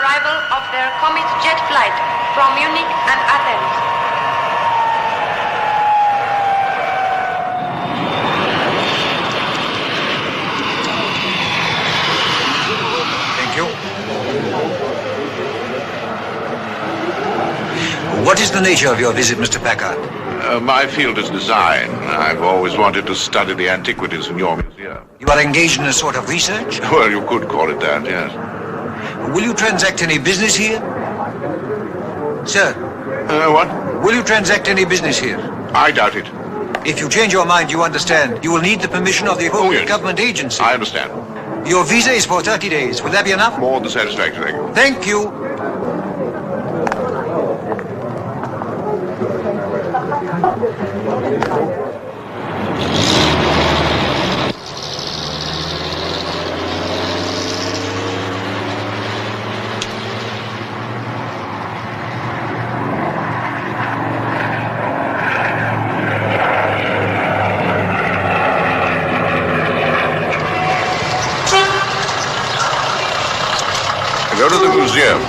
arrival of their Comet jet flight from Munich and Athens. Thank you. What is the nature of your visit, Mr. Packard? My field is design. I've always wanted to study the antiquities in your museum. You are engaged in a sort of research? Well, you could call it that, yes. Will you transact any business here? Sir? What? Will you transact any business here? I doubt it. If you change your mind, you understand, you will need the permission of the appropriate government agency. I understand. Your visa is for 30 days. Will that be enough? More than satisfactory. Thank you. Go to the museum.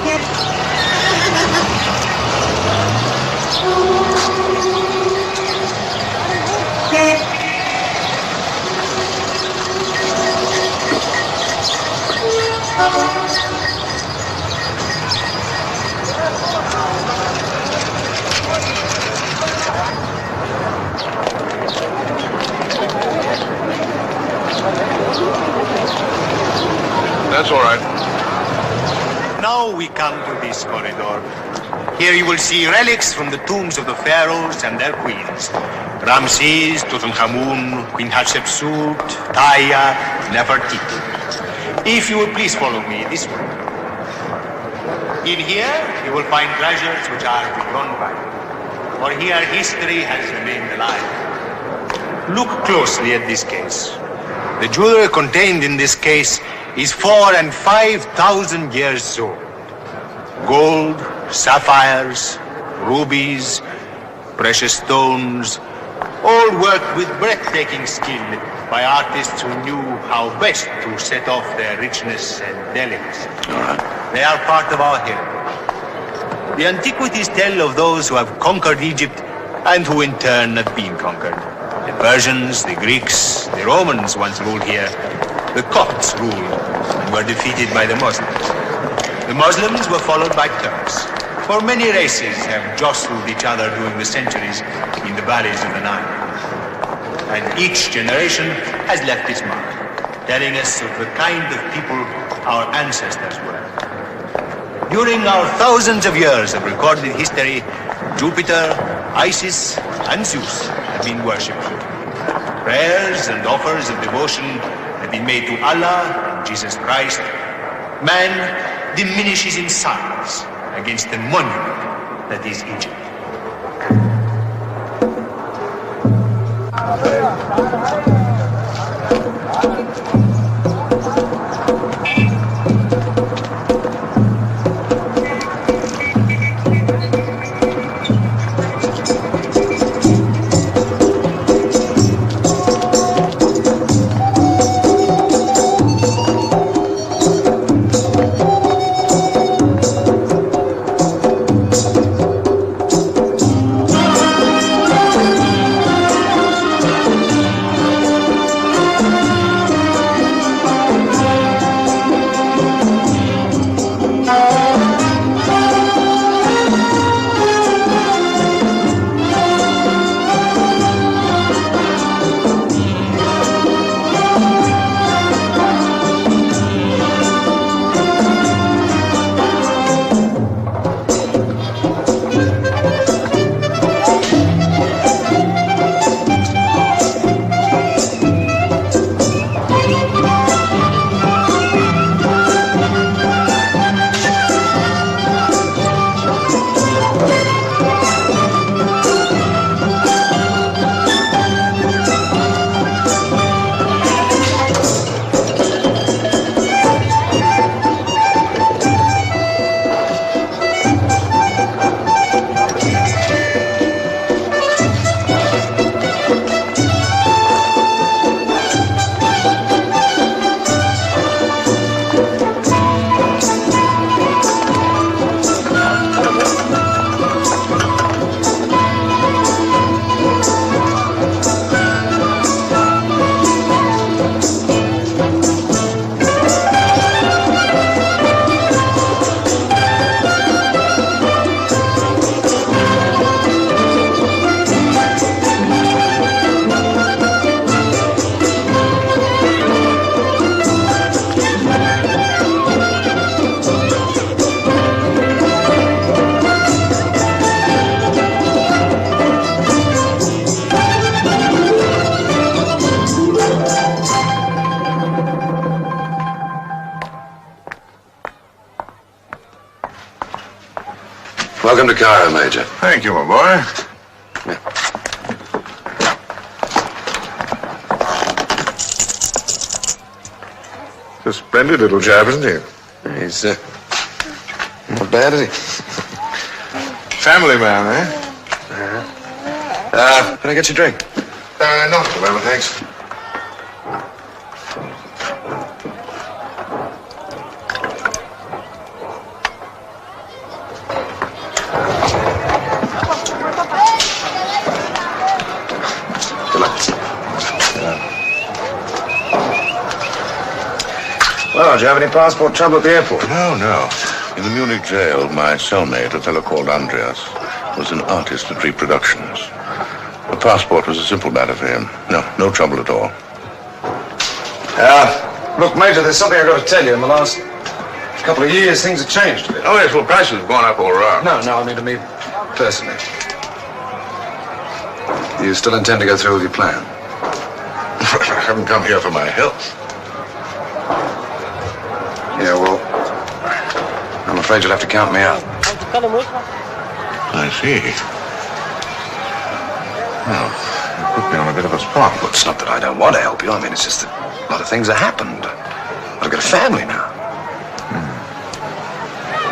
That's all right. Now we come to this corridor. Here you will see relics from the tombs of the pharaohs and their queens. Ramses, Tutankhamun, Queen Hatshepsut, Taya, Nefertiti. If you will please follow me this way. In here you will find treasures which are beyond value. For here history has remained alive. Look closely at this case. The jewelry contained in this case is 4,000 and 5,000 years old. Gold, sapphires, rubies, precious stones, all worked with breathtaking skill by artists who knew how best to set off their richness and delicacy. All right. They are part of our heritage. The antiquities tell of those who have conquered Egypt and who in turn have been conquered. The Persians, the Greeks, the Romans once ruled here. The Copts ruled and were defeated by the Muslims. The Muslims were followed by Turks. For many races have jostled each other during the centuries in the valleys of the Nile. And each generation has left its mark, telling us of the kind of people our ancestors were. During our thousands of years of recorded history, Jupiter, Isis, and Zeus have been worshipped. Prayers and offers of devotion have been made to Allah and Jesus Christ. Man diminishes in size against the monument that is Egypt. Welcome to Cairo, Major. Thank you, my boy. Yeah. A splendid little chap, isn't he? He's, not bad, is he? Family man, eh? Can I get you a drink? Not at the moment, thanks. Good luck. Well, did you have any passport trouble at the airport? No. In the Munich jail, my cellmate, a fellow called Andreas, was an artist at reproductions. The passport was a simple matter for him. No trouble at all. Look, Major, there's something I've got to tell you. In the last couple of years, things have changed a bit. Oh, yes, well, prices have gone up all around. No, I mean to me personally. You still intend to go through with your plan? I haven't come here for my health. Yeah, well, I'm afraid you'll have to count me out. I see. Well, you put me on a bit of a spot. Well, it's not that I don't want to help you. I mean, it's just that a lot of things have happened. I've got a family now.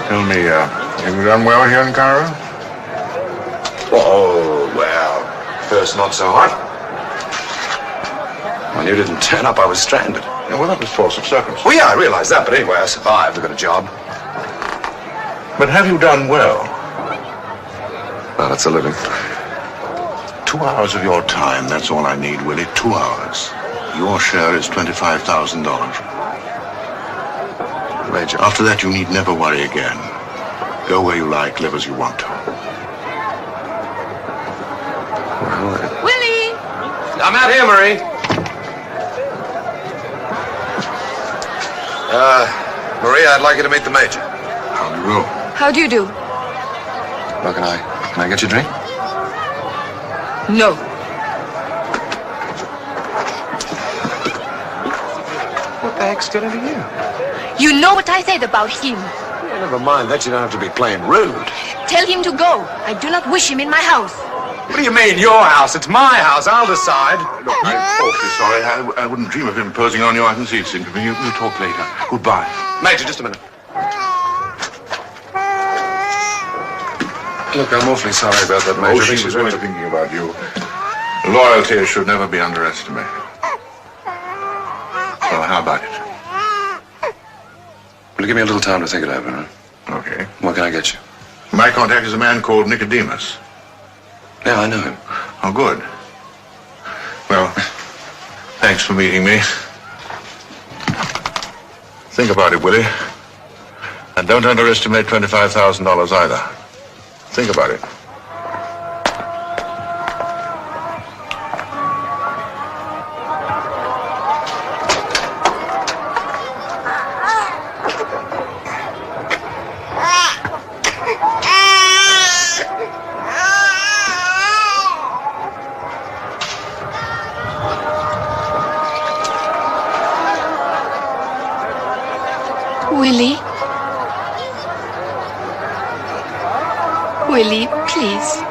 Tell me, have you done well here in Cairo? Oh, well, first not so hot. When you didn't turn up, I was stranded. Yeah, well, that was force of circumstance. Well, yeah, I realize that, but anyway, I survived. I got a job. But have you done well? Well, that's a living. 2 hours of your time, that's all I need, Willie. 2 hours. Your share is $25,000. Major. After that, you need never worry again. Go where you like, live as you want to. Well, Willie! I'm out here, Marie. Marie, I'd like you to meet the Major. How do you go? How do you do? Well, can I get you a drink? No. What the heck's getting into you? You know what I said about him. Yeah, never mind that. You don't have to be plain rude. Tell him to go. I do not wish him in my house. What do you mean, your house? It's my house. I'll decide. Look, I'm awfully sorry. I wouldn't dream of imposing on you. I can see it's inconvenient. We'll talk later. Goodbye. Major, just a minute. Look, I'm awfully sorry about that, Major. Oh, she was only thinking about you. Loyalty should never be underestimated. So how about it? Will you give me a little time to think it over, huh? Okay. What can I get you? My contact is a man called Nicodemus. Yeah, I know him. Oh, good. Well, thanks for meeting me. Think about it, Willie. And don't underestimate $25,000 either. Think about it. Willie? Willie, please.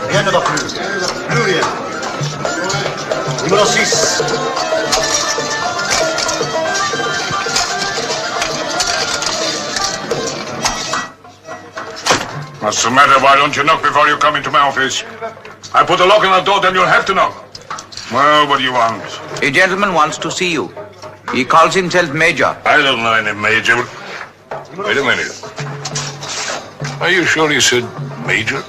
Rien ne va plus. Plus rien. Numéro 6. What's the matter? Why don't you knock before you come into my office? I put a lock on the door, then you'll have to knock. Well, what do you want? A gentleman wants to see you. He calls himself Major. I don't know any Major. Wait a minute. Are you sure you said Major?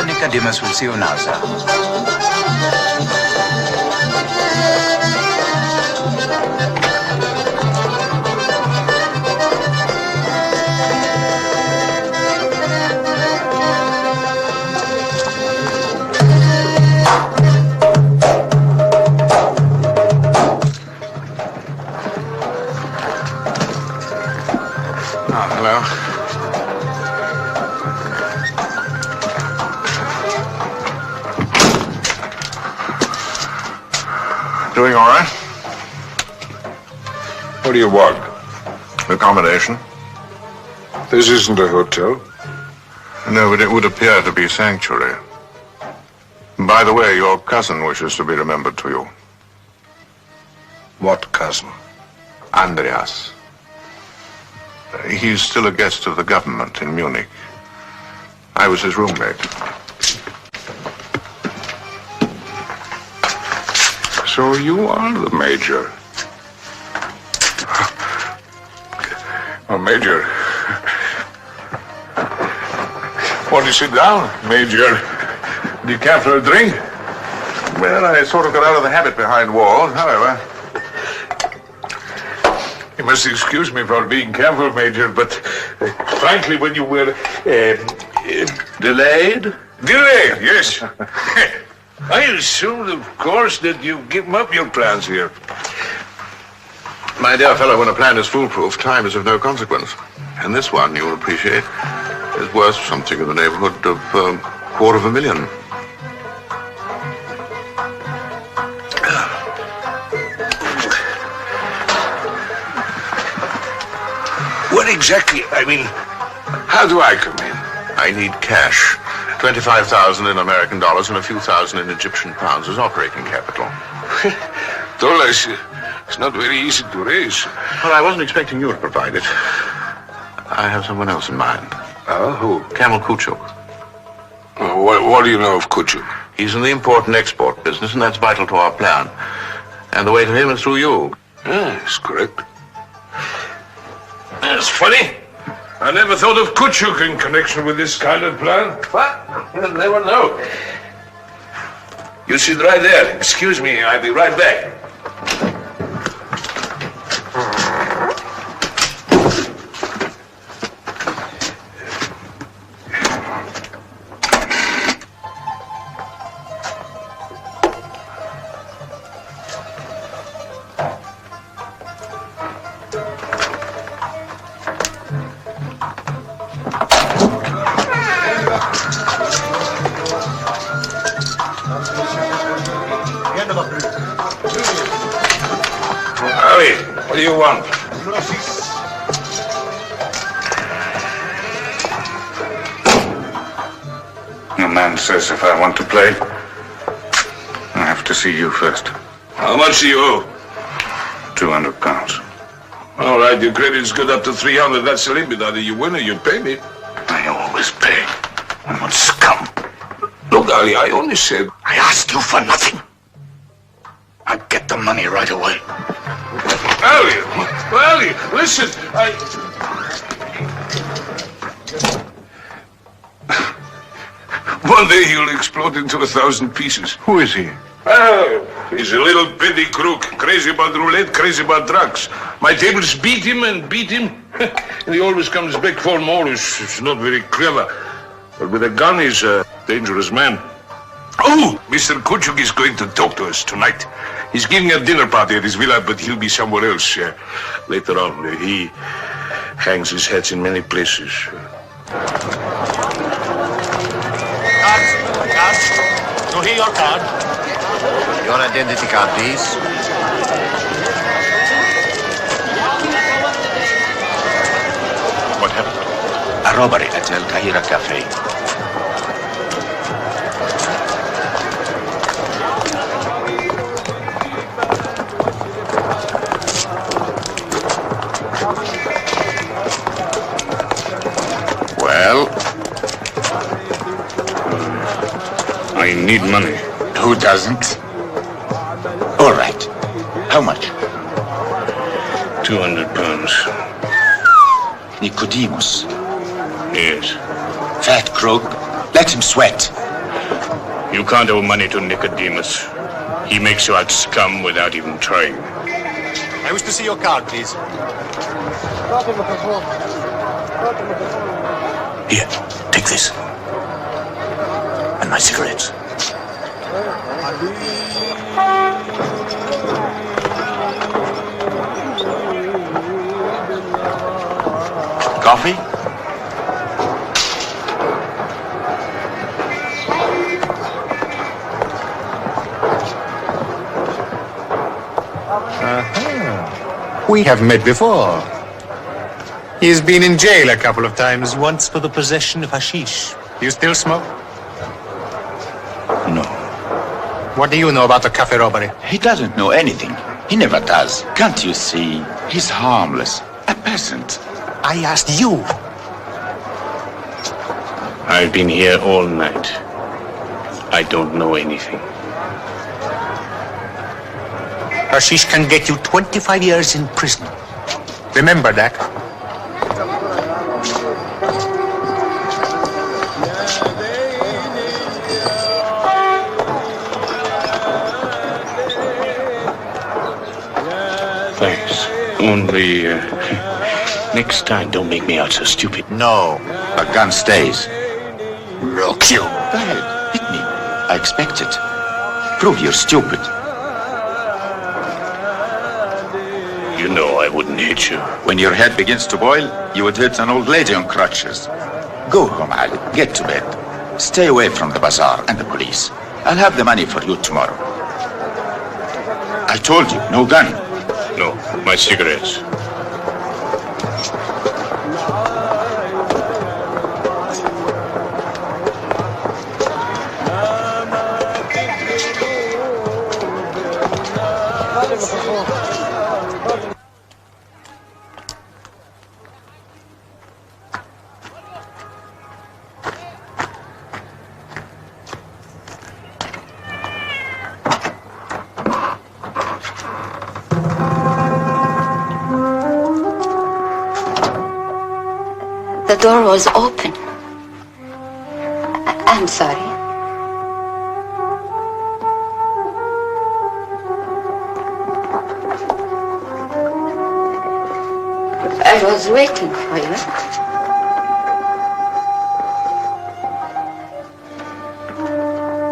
Nicodemus will see you now, sir. Hello. Doing all right? What do you want? Accommodation? This isn't a hotel. No, but it would appear to be sanctuary. By the way, your cousin wishes to be remembered to you. What cousin? Andreas. He's still a guest of the government in Munich. I was his roommate. So you are the Major. Oh, Major. Won't you sit down, Major? Do you care for a drink? Well, I sort of got out of the habit behind walls, however. You must excuse me for being careful, Major, but frankly, when you were Delayed? delayed, yes. I assumed, of course, that you've given up your plans here. My dear fellow, when a plan is foolproof, time is of no consequence. And this one, you'll appreciate, is worth something in the neighborhood of $250,000. What exactly? I mean, how do I come in? I need cash. 25,000 in American dollars and a few thousand in Egyptian pounds as operating capital. Dollars, it's not very easy to raise. Well, I wasn't expecting you to provide it. I have someone else in mind. Who? Camel Kuchuk. What do you know of Kuchuk? He's in the import and export business, and that's vital to our plan. And the way to him is through you. That's correct. That's funny. I never thought of Kuchuk in connection with this kind of plan. But you'll never know. You sit right there. Excuse me, I'll be right back. What do you want? The man says if I want to play, I have to see you first. How much do you owe? £200. All right, your credit's good up to 300. That's the limit. Either you win or you pay me. I always pay. I'm not scum. Look, Ali, I only said... I asked you for nothing. I'll get the money right away. Ali, listen, One day he'll explode into 1,000 pieces. Who is he? Oh, he's a little petty crook, crazy about roulette, crazy about drugs. My tables beat him and beat him, and he always comes back for more. He's not very clever, but with a gun he's a dangerous man. Oh, Mr. Kuchuk is going to talk to us tonight. He's giving a dinner party at his villa, but he'll be somewhere else later on. He hangs his hats in many places. Cards. So here your card. Your identity card, please. What happened? A robbery at El Cairo Cafe. Well, I need money. Who doesn't? All right. How much? 200 pounds. Nicodemus. Yes. Fat crook. Let him sweat. You can't owe money to Nicodemus. He makes you out scum without even trying. I wish to see your card, please. Here, take this. And my cigarettes. Coffee? We have met before. He's been in jail a couple of times, once for the possession of hashish. You still smoke? No. What do you know about the cafe robbery? He doesn't know anything. He never does. Can't you see? He's harmless. A peasant. I asked you. I've been here all night. I don't know anything. Hashish can get you 25 years in prison. Remember that. Thanks. Only, next time don't make me out so stupid. No. The gun stays. Look, you. Go ahead. Hit me. I expect it. Prove you're stupid. You know I wouldn't hit you. When your head begins to boil, you would hit an old lady on crutches. Go home, Ali. Get to bed. Stay away from the bazaar and the police. I'll have the money for you tomorrow. I told you, no gun. No, my cigarettes. The door was open. I'm sorry. I was waiting for you.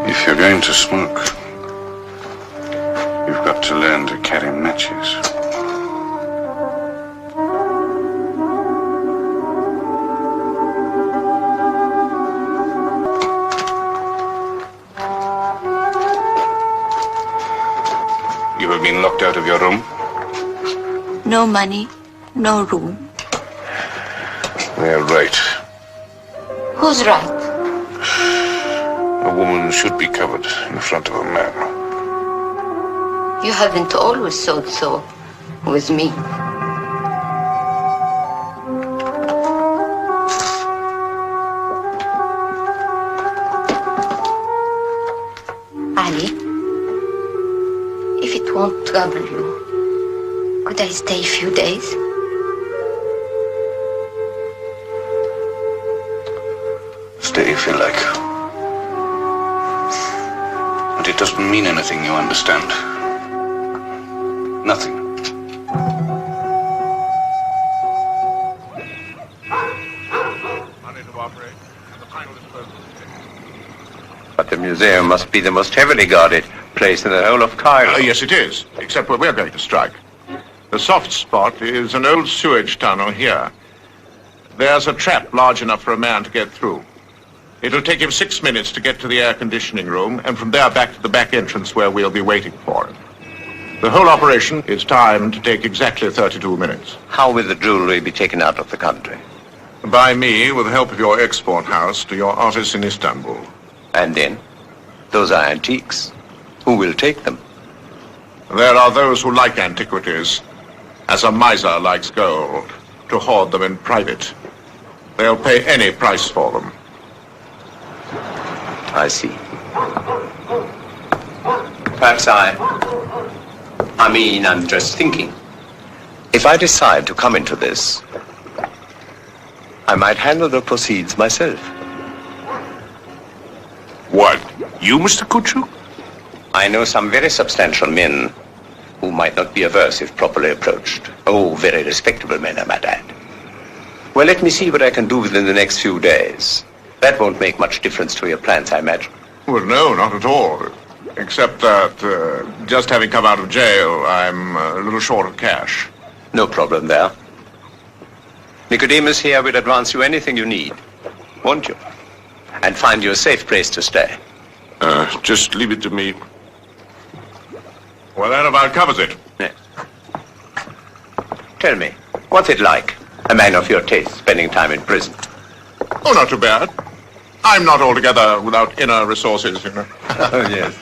If you're going to smoke, you've got to learn to carry matches. You have been locked out of your room? No money, no room. They're right. Who's right? A woman should be covered in front of a man. You haven't always thought so with me. Ali, if it won't trouble you, could I stay a few days? Stay if you like. It doesn't mean anything, you understand? Nothing. But the museum must be the most heavily guarded place in the whole of Cairo. Yes, it is, except where we're going to strike. The soft spot is an old sewage tunnel here. There's a trap large enough for a man to get through. It'll take him 6 minutes to get to the air conditioning room, and from there back to the back entrance where we'll be waiting for him. The whole operation is timed to take exactly 32 minutes. How will the jewelry be taken out of the country? By me, with the help of your export house, to your office in Istanbul. And then? Those are antiques. Who will take them? There are those who like antiquities, as a miser likes gold, to hoard them in private. They'll pay any price for them. I see. Perhaps I'm just thinking. If I decide to come into this, I might handle the proceeds myself. What? You, Mr. Kuchuk? I know some very substantial men who might not be averse if properly approached. Oh, very respectable men, I might add. Well, let me see what I can do within the next few days. That won't make much difference to your plans, I imagine. Well, no, not at all. Except that, just having come out of jail, I'm a little short of cash. No problem there. Nicodemus here will advance you anything you need, won't you? And find you a safe place to stay. Just leave it to me. Well, that about covers it. Yes. Tell me, what's it like, a man of your taste, spending time in prison? Oh, not too bad. I'm not altogether without inner resources, you know. Oh, yes.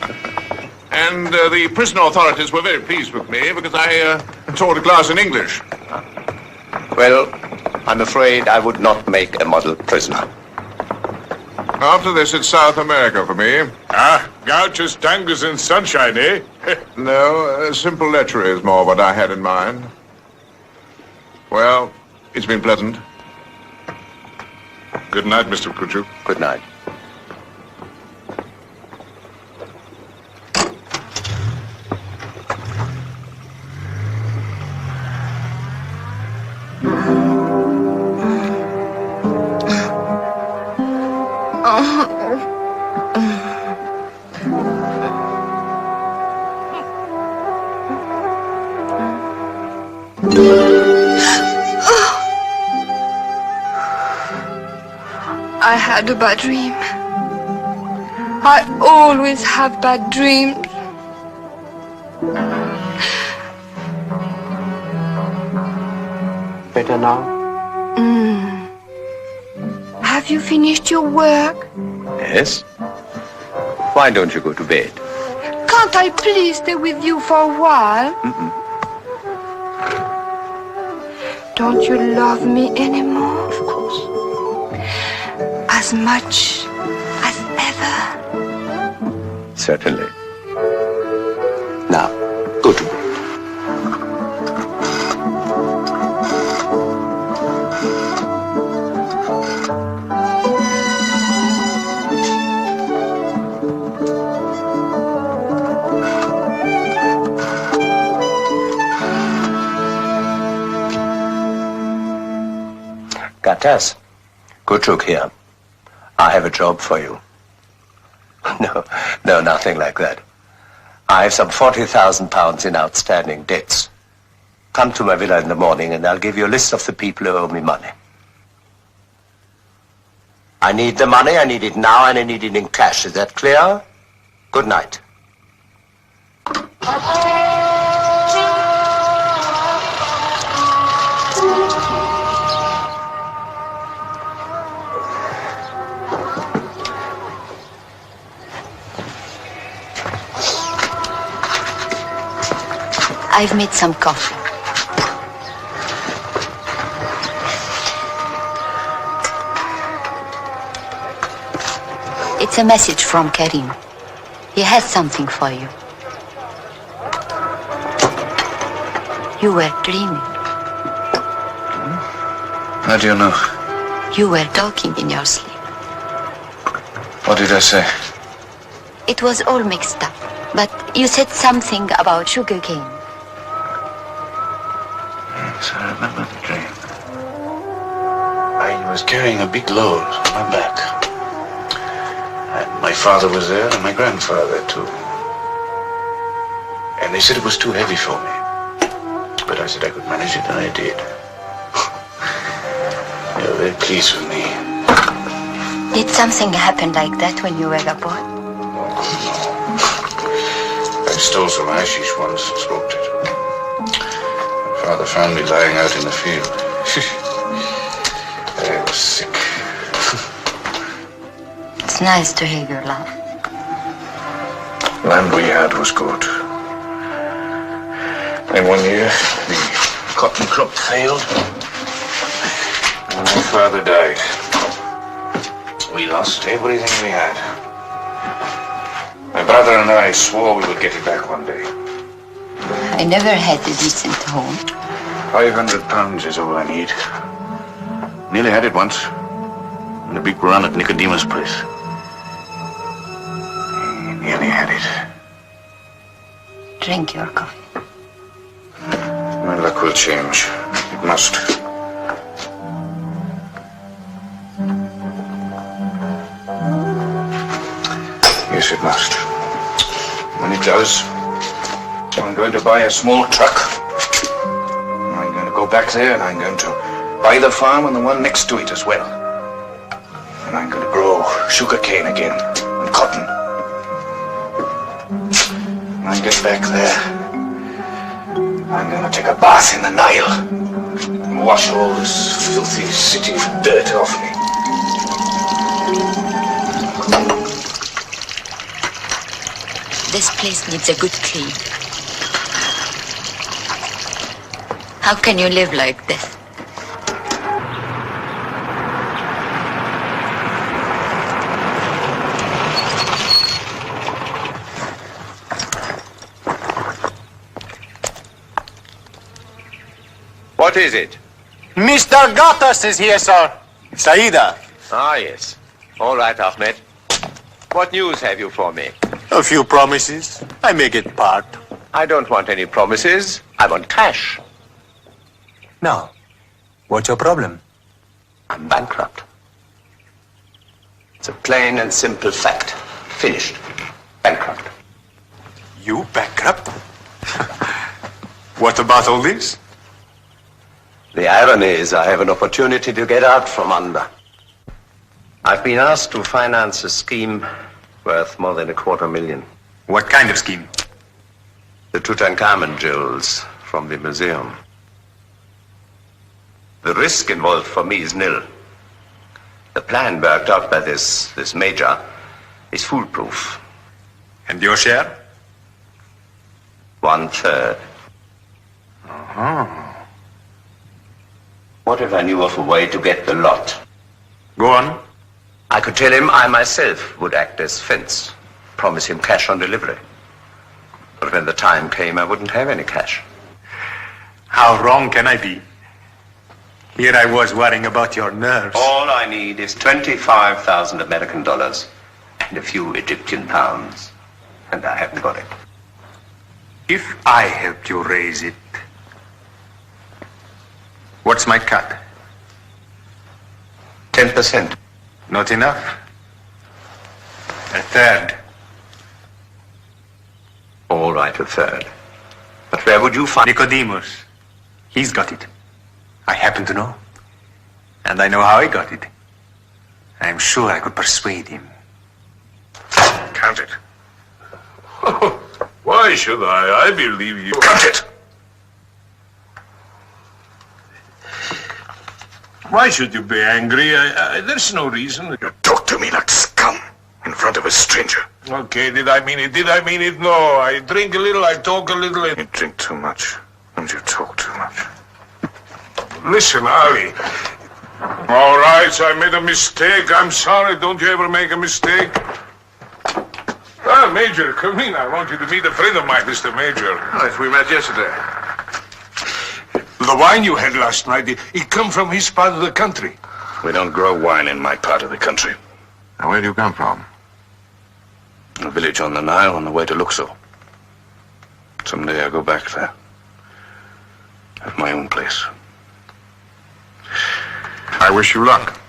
And the prison authorities were very pleased with me because I taught a class in English. Well, I'm afraid I would not make a model prisoner. After this, it's South America for me. Ah, gouges, tangos, and sunshine, eh? No, simple lechery is more what I had in mind. Well, it's been pleasant. Good night, Mr. Kuchuk. Good night. I had a bad dream. I always have bad dreams. Better now? Have you finished your work? Yes. Why don't you go to bed? Can't I please stay with you for a while? Don't you love me anymore? Of course. As much as ever? Certainly. Now, go to bed. Gatas, Kuchuk here. I have a job for you. No, nothing like that. I have some 40,000 pounds in outstanding debts. Come to my villa in the morning and I'll give you a list of the people who owe me money. I need the money, I need it now, and I need it in cash. Is that clear? Good night. I've made some coffee. It's a message from Karim. He has something for you. You were dreaming. How do you know? You were talking in your sleep. What did I say? It was all mixed up. But you said something about sugarcane. Yes, I remember the dream. I was carrying a big load on my back. And my father was there and my grandfather too. And they said it was too heavy for me. But I said I could manage it, and I did. They were very pleased with me. Did something happen like that when you were a boy? I stole some hashish once and smoked it. My father found me lying out in the field. I was sick. It's nice to hear your laugh. Land we had was good. And one year, the cotton crop failed, and my father died. We lost everything we had. My brother and I swore we would get it back one day. I never had a decent home. £500 is all I need. Nearly had it once. In a big run at Nicodemus' place. Nearly had it. Drink your coffee. My luck will change. It must. Yes, it must. When it does, I'm going to buy a small truck. I'm going to go back there and I'm going to buy the farm and the one next to it as well. And I'm going to grow sugarcane again and cotton. When I get back there, I'm going to take a bath in the Nile and wash all this filthy city dirt off me. This place needs a good clean. How can you live like this? What is it? Mr. Gattas is here, sir. Saida. Ah, yes. All right, Ahmed. What news have you for me? A few promises. I may get part. I don't want any promises. I want cash. Now, what's your problem? I'm bankrupt. It's a plain and simple fact. Finished. Bankrupt. You bankrupt? What about all this? The irony is I have an opportunity to get out from under. I've been asked to finance a scheme worth more than $250,000. What kind of scheme? The Tutankhamun jewels from the museum. The risk involved for me is nil. The plan worked out by this major is foolproof. And your share? 1/3. Uh-huh. What if I knew of a way to get the lot? Go on. I could tell him I myself would act as fence, promise him cash on delivery. But when the time came, I wouldn't have any cash. How wrong can I be? Here I was worrying about your nerves. All I need is 25,000 American dollars and a few Egyptian pounds. And I haven't got it. If I helped you raise it, what's my cut? 10%. Not enough. 1/3. All right, 1/3. But where would you find... Nicodemus. He's got it. I happen to know. And I know how he got it. I'm sure I could persuade him. Count it. Why should I? I believe you. Count it! Why should you be angry? There's no reason. You talk to me like scum in front of a stranger. Okay, did I mean it? Did I mean it? No. I drink a little, I talk a little. You drink too much, and you talk too much. Listen, Ali. All right, I made a mistake. I'm sorry. Don't you ever make a mistake? Ah, Major, come in. I want you to meet a friend of mine, Mr. Major. Yes, we met yesterday. The wine you had last night, it come from his part of the country. We don't grow wine in my part of the country. Now, where do you come from? A village on the Nile on the way to Luxor. Someday I'll go back there. Have my own place. I wish you luck.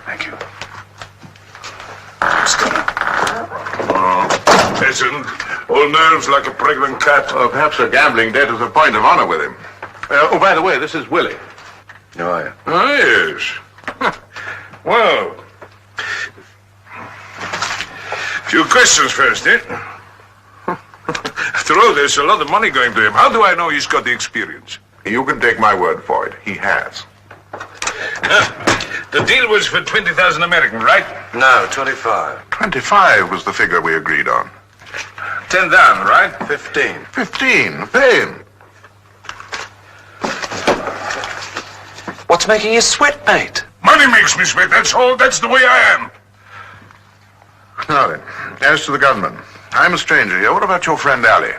Thank you. Stunner. Oh, peasant. All nerves like a pregnant cat. Oh, perhaps a gambling debt is a point of honor with him. Oh, by the way, this is Willie. How are you? Oh, yes. Well, few questions first, eh? After all, there's a lot of money going to him. How do I know he's got the experience? You can take my word for it. He has. The deal was for 20,000 American, right? No, 25. 25 was the figure we agreed on. 10 down, right? 15. 15. Pay him. What's making you sweat, mate? Money makes me sweat, that's all. That's the way I am. Now then, as to the gunman, I'm a stranger here. What about your friend Ali?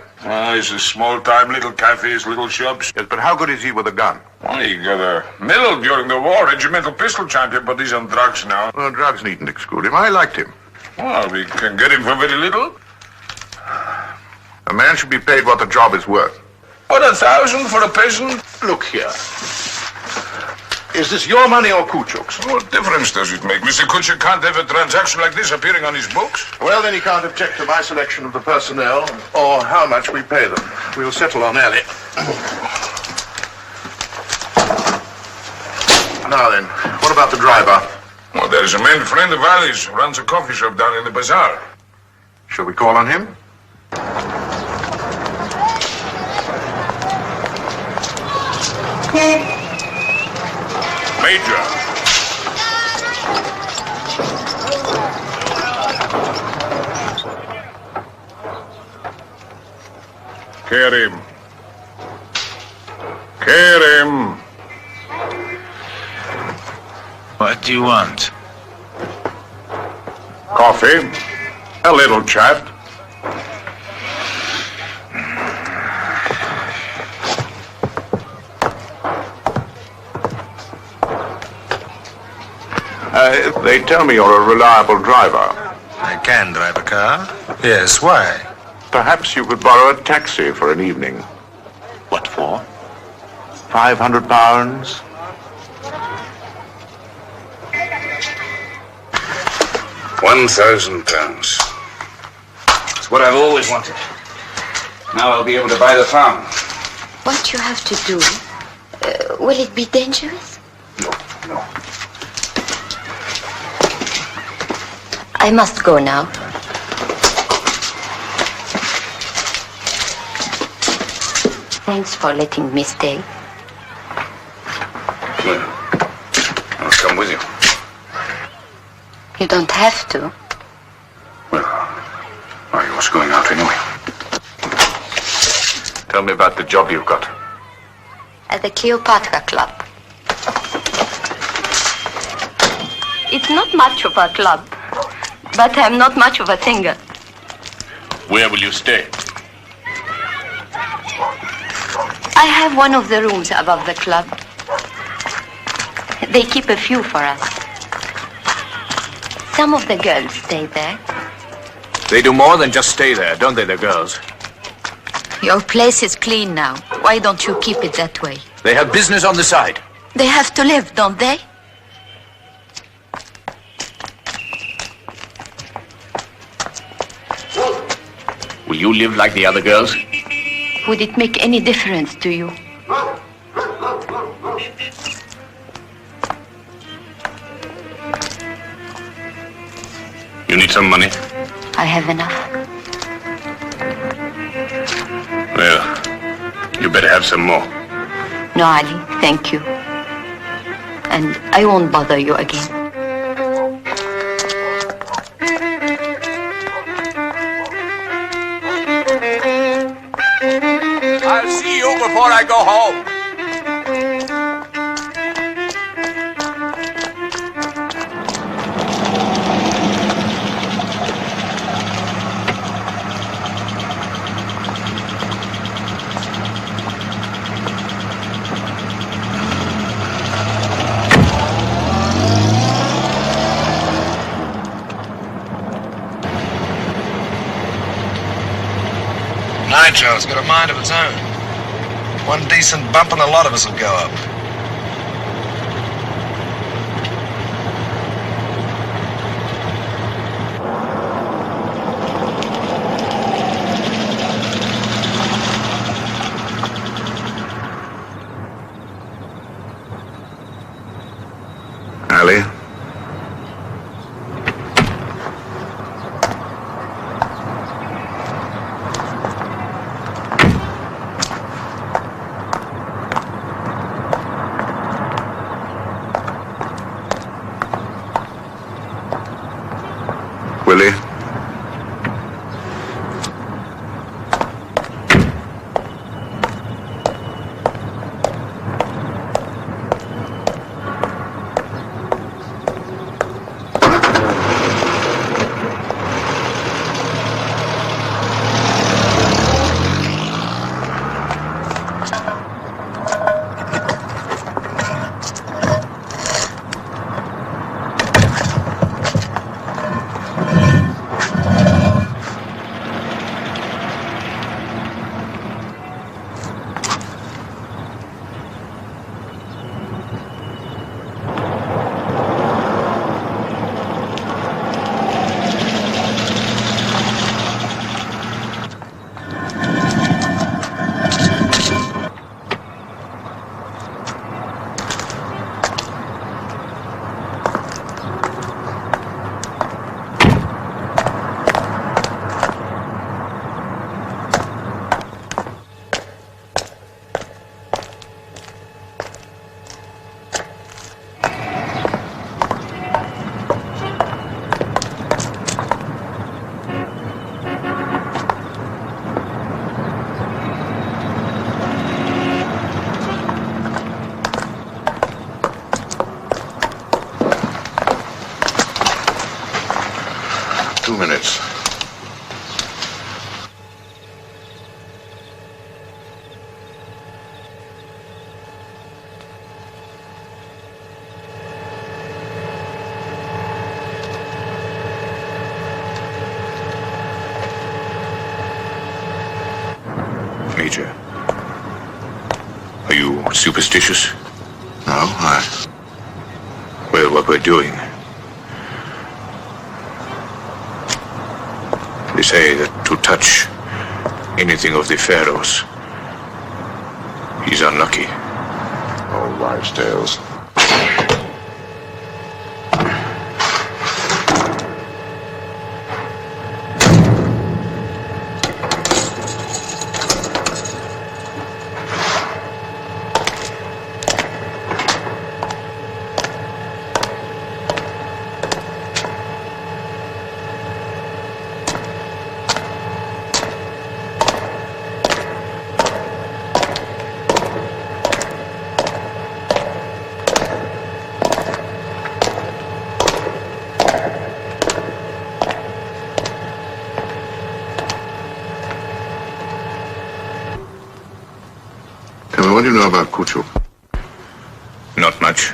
He's a small-time little cafes, little shops. Yes, but how good is he with a gun? Well, he got a medal during the war, regimental pistol champion, but he's on drugs now. Well, drugs needn't exclude him. I liked him. Well, we can get him for very little. A man should be paid what the job is worth. What, 1,000 for a peasant? Look here. Is this your money or Kuchuk's? What difference does it make? Mr. Kuchuk can't have a transaction like this appearing on his books. Well, then he can't object to my selection of the personnel or how much we pay them. We'll settle on Ali. Now then, what about the driver? Well, there's a man friend of Ali's who runs a coffee shop down in the bazaar. Shall we call on him? Major. Kerim. Kerim. What do you want? Coffee. A little chat. They tell me you're a reliable driver. I can drive a car. Yes, why? Perhaps you could borrow a taxi for an evening. What for? 500 pounds. £1,000. It's what I've always wanted. Now I'll be able to buy the farm. What you have to do? Will it be dangerous? No. I must go now. Thanks for letting me stay. Well, I'll come with you. You don't have to. Well, I was going out anyway. Tell me about the job you've got. At the Cleopatra Club. It's not much of a club, but I'm not much of a singer. Where will you stay? I have one of the rooms above the club. They keep a few for us. Some of the girls stay there. They do more than just stay there, don't they, the girls? Your place is clean now. Why don't you keep it that way? They have business on the side. They have to live, don't they? Will you live like the other girls? Would it make any difference to you? You need some money? I have enough. Well, you better have some more. No, Ali, thank you. And I won't bother you again. I'll see you before I go home. fragile. It's got a mind of its own. One decent bump and a lot of us will go up. Ali? Willie? Major, are you superstitious? No, why? Well, what we're doing. They say that to touch anything of the pharaohs is unlucky. All wives' tales. What do you know about Kuchu? Not much.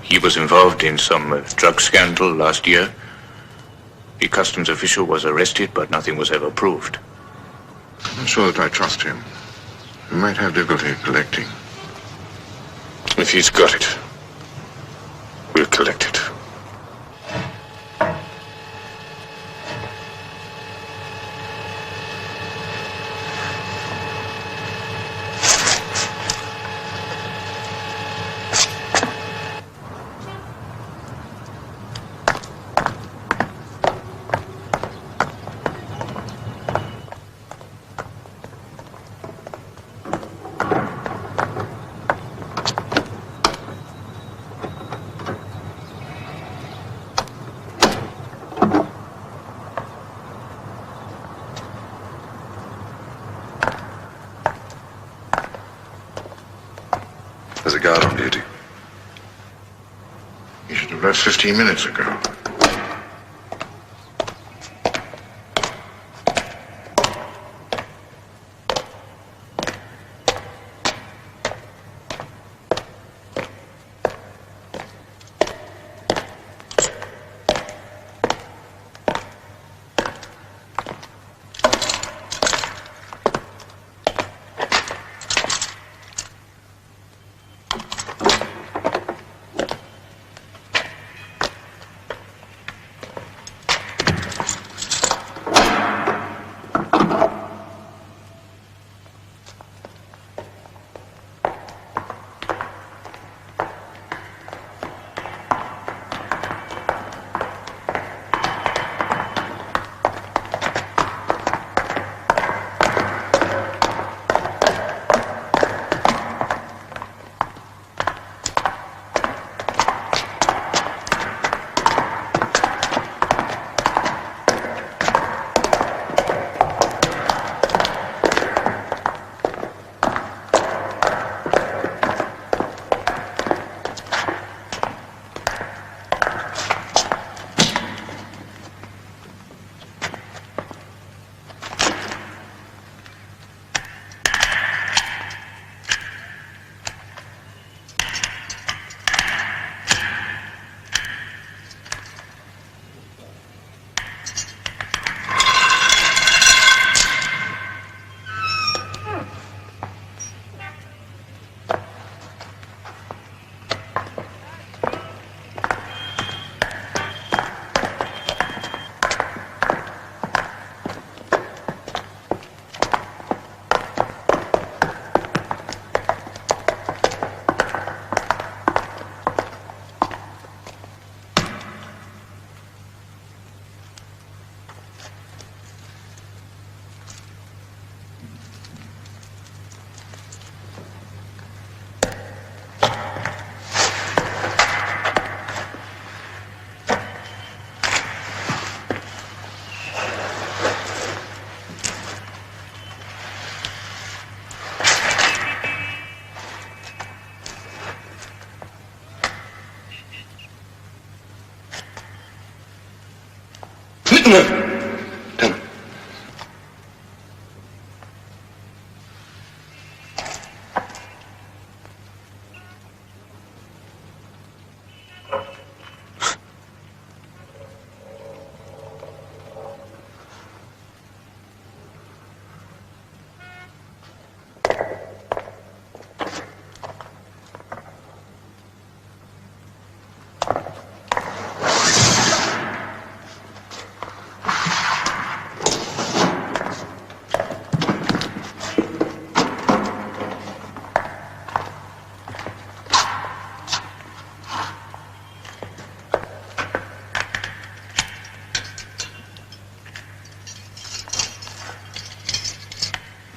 He was involved in some drug scandal last year. The customs official was arrested, but nothing was ever proved. I'm not sure that I trust him. We might have difficulty collecting. If he's got it, we'll collect it. There's a guard on duty. He should have left 15 minutes ago.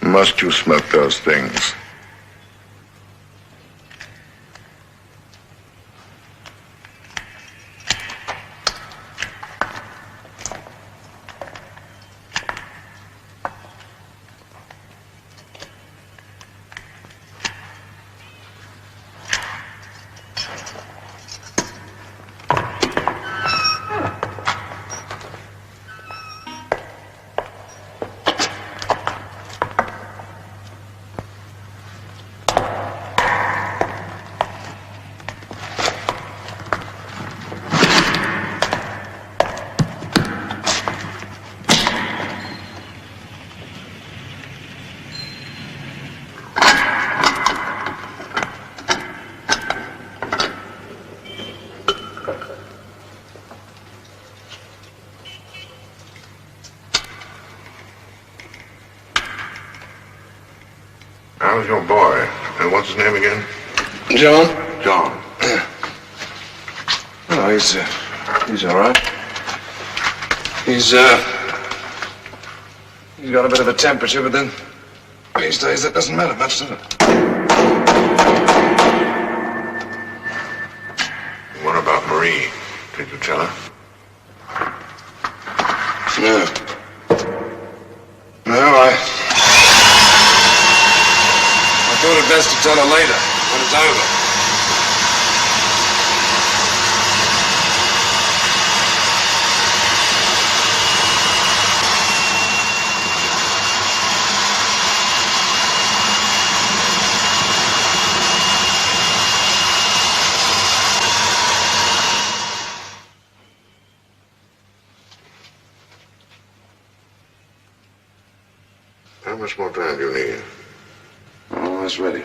Must you smoke those things? How's your boy? And what's his name again? John? John. Oh, he's all right. He's got a bit of a temperature, but then these days that doesn't matter much, does it? What about Marie? Did you tell her? No. I thought it best to tell her later, when it's over. How much more time do you need? Almost ready.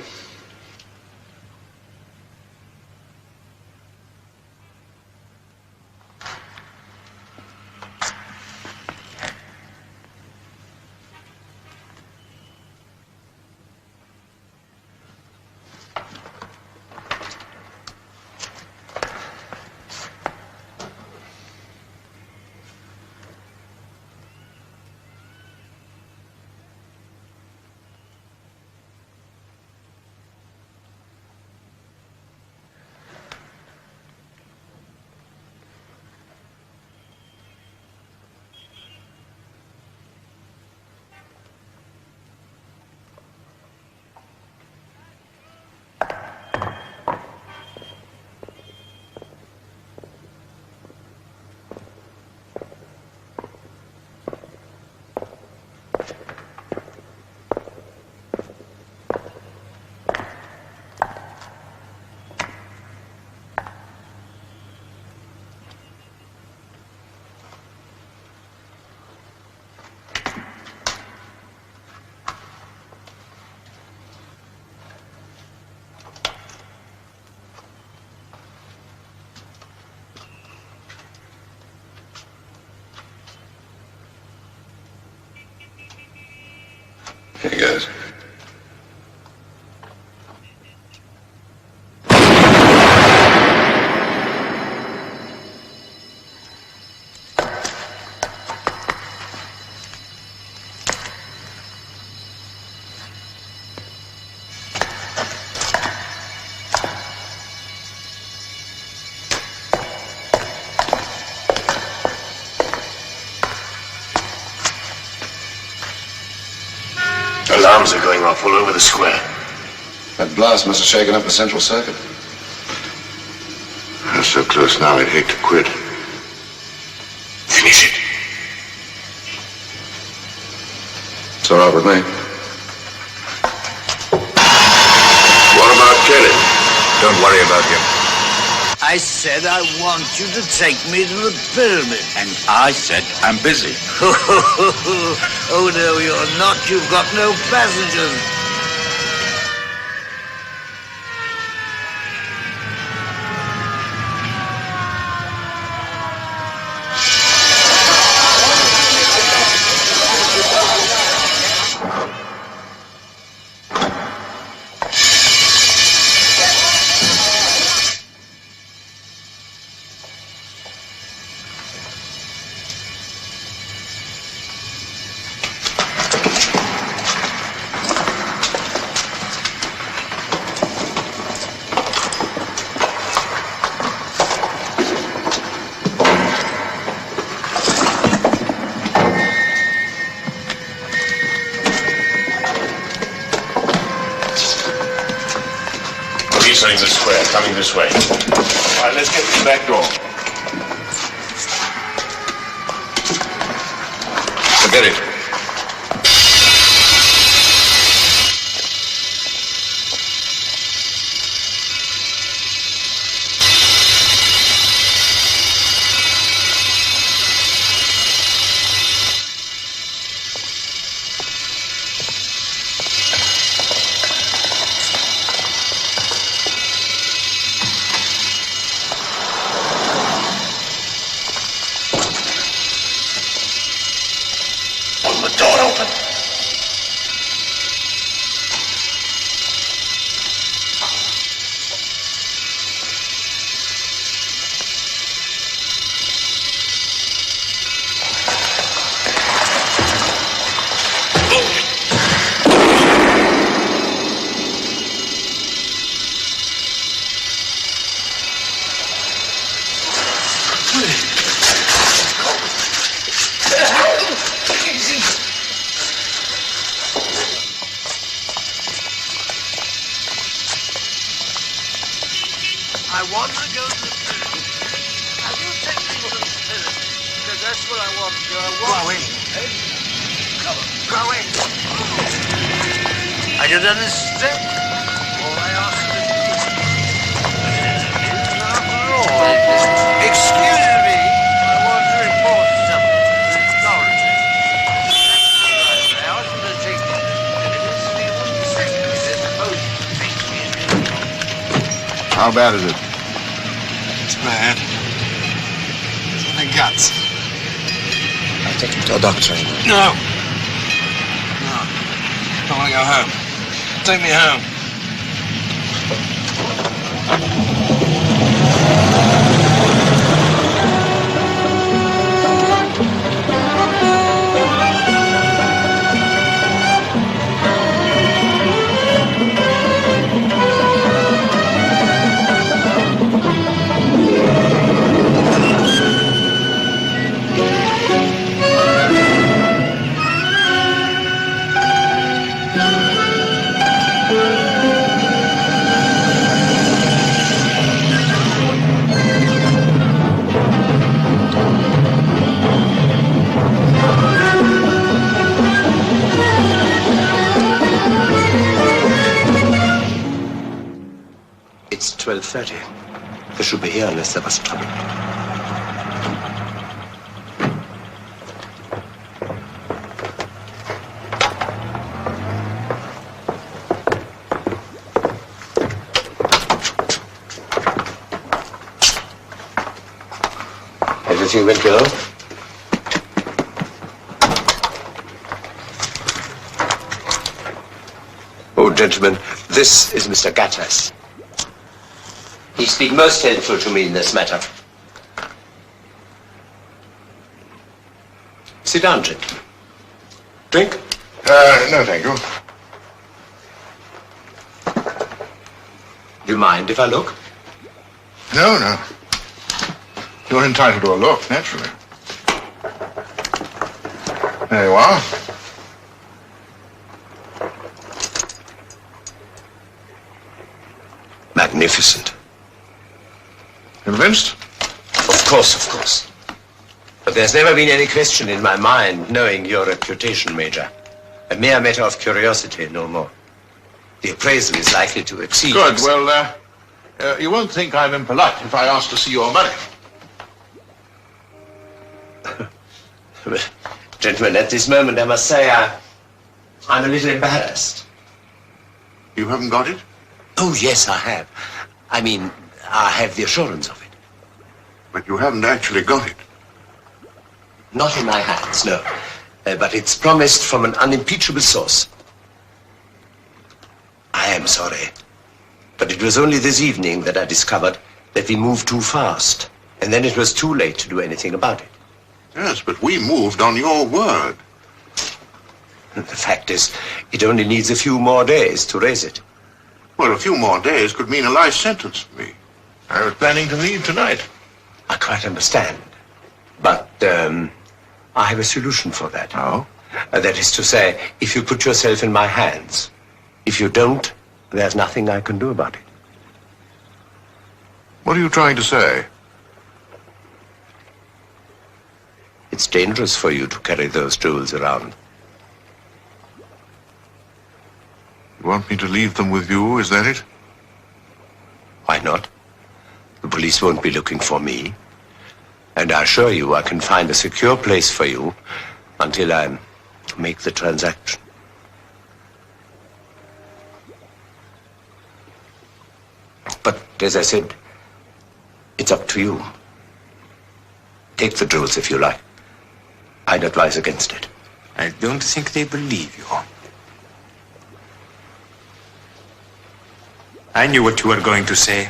Here he goes. Alarms are going off all over the square. That blast must have shaken up the central circuit. They're so close now, I'd hate to quit. Finish it. It's all right with me. What about Kelly? Don't worry about him. I said I want you to take me to the pyramid. And I said I'm busy. Oh, no, you're not. You've got no passengers. Entering the square, coming this way. All right, let's get to the back door. Forget it. I want to go to the pyramid. Now you take me to the pyramid, because that's where I want to go. Go away. Come on, go away. Are you understand? All I ask you to do is after all. Excuse me, I want to report something to the authorities. I ask you to take me, and it is to be 1 second, as opposed to take me in. How bad is it? It's bad. The guts. I'll take him to a doctor. No. No. I want to go home. Take me home. It's 12:30. They should be here unless there was trouble. Everything went well? Oh, gentlemen, this is Mr. Gattas. He's been most helpful to me in this matter. Sit down, gentlemen. Drink? No, thank you. Do you mind if I look? No, no. You're entitled to a look, naturally. There you are. Magnificent. Convinced? Of course. But there's never been any question in my mind, knowing your reputation, Major. A mere matter of curiosity, no more. The appraisal is likely to exceed... Good. Well, you won't think I'm impolite if I ask to see your money. Well, gentlemen, at this moment, I must say I'm a little embarrassed. You haven't got it? Oh, yes, I have. I mean, I have the assurance of it. But you haven't actually got it. Not in my hands, no. But it's promised from an unimpeachable source. I am sorry. But it was only this evening that I discovered that we moved too fast. And then it was too late to do anything about it. Yes, but we moved on your word. The fact is, it only needs a few more days to raise it. Well, a few more days could mean a life sentence for me. I was planning to leave tonight. I quite understand. But I have a solution for that. Oh? That is to say, if you put yourself in my hands. If you don't, there's nothing I can do about it. What are you trying to say? It's dangerous for you to carry those jewels around. You want me to leave them with you, is that it? Why not? The police won't be looking for me. And I assure you I can find a secure place for you until I make the transaction. But as I said, it's up to you. Take the jewels if you like. I'd advise against it. I don't think they believe you. I knew what you were going to say.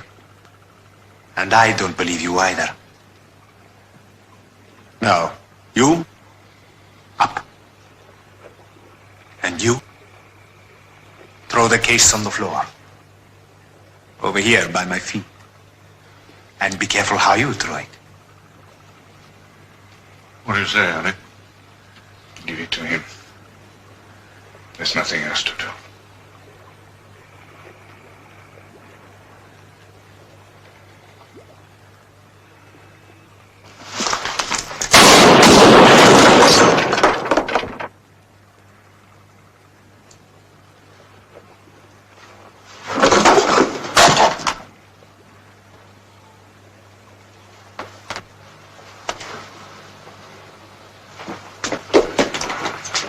And I don't believe you either. Now, you, up. And you, throw the case on the floor. Over here by my feet. And be careful how you throw it. What do you say, Alec? Give it to him. There's nothing else to do.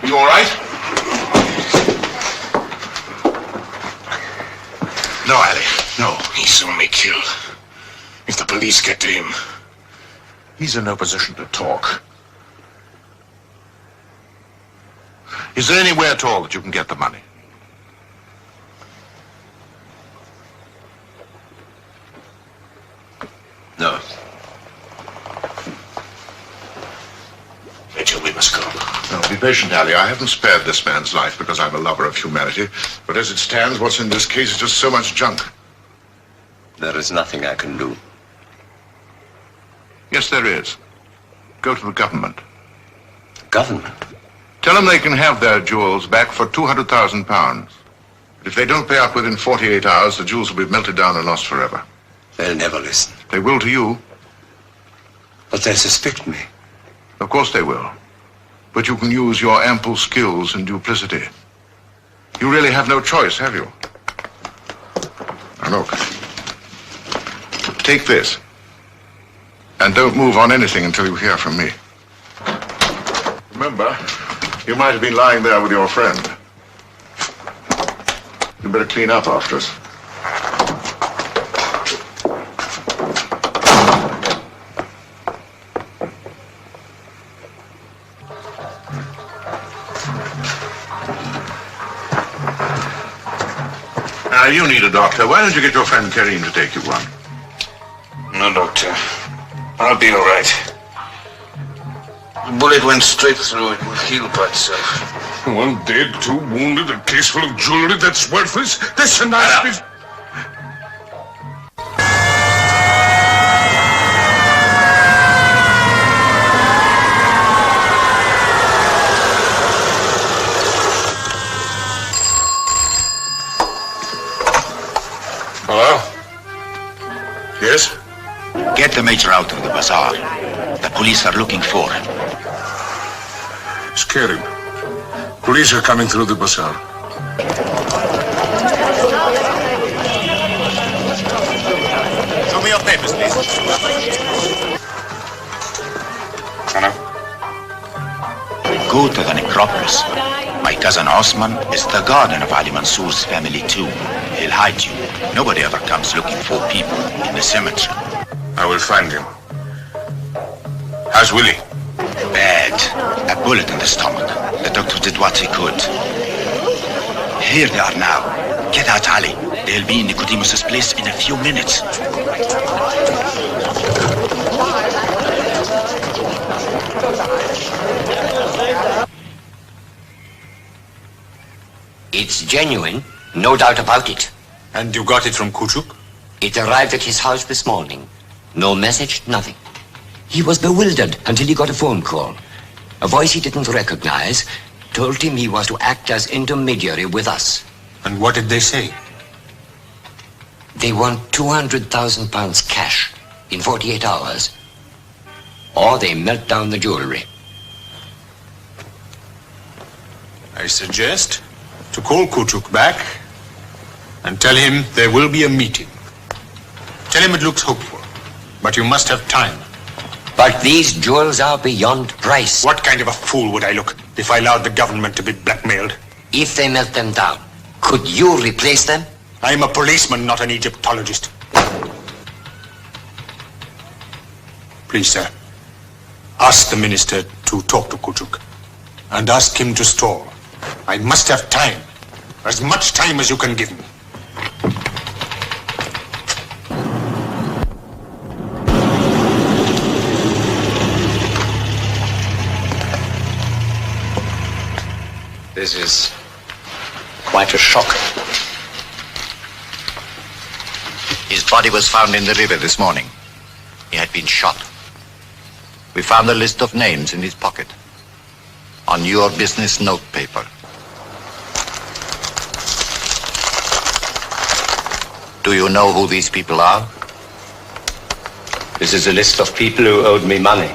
You all right? No, Ali. No, he's only killed. If the police get to him... He's in no position to talk. Is there any way at all that you can get the money? No. Rachel, we must go. No, be patient, Ali. I haven't spared this man's life because I'm a lover of humanity. But as it stands, what's in this case is just so much junk. There is nothing I can do. Yes, there is. Go to the government. Government? Tell them they can have their jewels back for £200,000. If they don't pay up within 48 hours, the jewels will be melted down and lost forever. They'll never listen. They will to you. But they suspect me. Of course they will. But you can use your ample skills and duplicity. You really have no choice, have you? Now look. Take this. And don't move on anything until you hear from me. Remember, you might have been lying there with your friend. You better clean up after us. You need a doctor. Why don't you get your friend Karim to take you one? No, doctor. I'll be all right. The bullet went straight through. It will heal by itself. One dead, two wounded, a case full of jewelry that's worthless. That's a nice business. Hello? Yes? Get the major out of the bazaar. The police are looking for him. Scare him. Police are coming through the bazaar. Show me your papers, please. Hello? Go to the necropolis. My cousin Osman is the guardian of Ali Mansour's family too. He'll hide you. Nobody ever comes looking for people in the cemetery. I will find him. How's Willie? Bad. A bullet in the stomach. The doctor did what he could. Here they are now. Get out, Ali. They'll be in Nicodemus's place in a few minutes. It's genuine, no doubt about it. And you got it from Kuchuk? It arrived at his house this morning. No message, nothing. He was bewildered until he got a phone call. A voice he didn't recognize told him he was to act as intermediary with us. And what did they say? They want 200,000 pounds cash in 48 hours. Or they melt down the jewelry. I suggest to call Kuchuk back and tell him there will be a meeting. Tell him it looks hopeful, but you must have time. But these jewels are beyond price. What kind of a fool would I look if I allowed the government to be blackmailed? If they melt them down, could you replace them? I am a policeman, not an Egyptologist. Please, sir, ask the minister to talk to Kuchuk and ask him to stall. I must have time, as much time as you can give me. This is quite a shock. His body was found in the river this morning. He had been shot. We found a list of names in his pocket. On your business note paper. Do you know who these people are? This is a list of people who owed me money.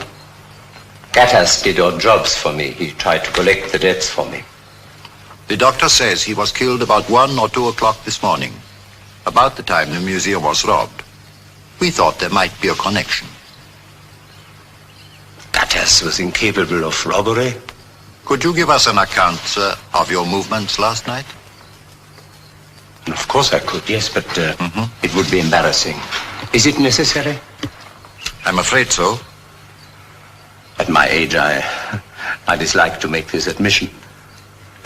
Gatas did odd jobs for me. He tried to collect the debts for me. The doctor says he was killed about 1 or 2 o'clock this morning, about the time the museum was robbed. We thought there might be a connection. Gatas was incapable of robbery. Could you give us an account, sir, of your movements last night? Of course I could, yes, but it would be embarrassing. Is it necessary? I'm afraid so. At my age, I dislike to make this admission.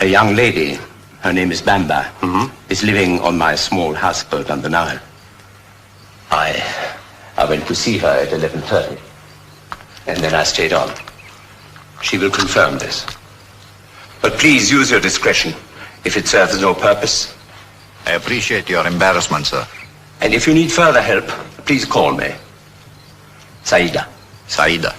A young lady, her name is Bamba, is living on my small houseboat on the Nile. I went to see her at 11:30, and then I stayed on. She will confirm this. But please use your discretion if it serves no purpose. I appreciate your embarrassment, sir. And if you need further help, please call me. Saida. Saida.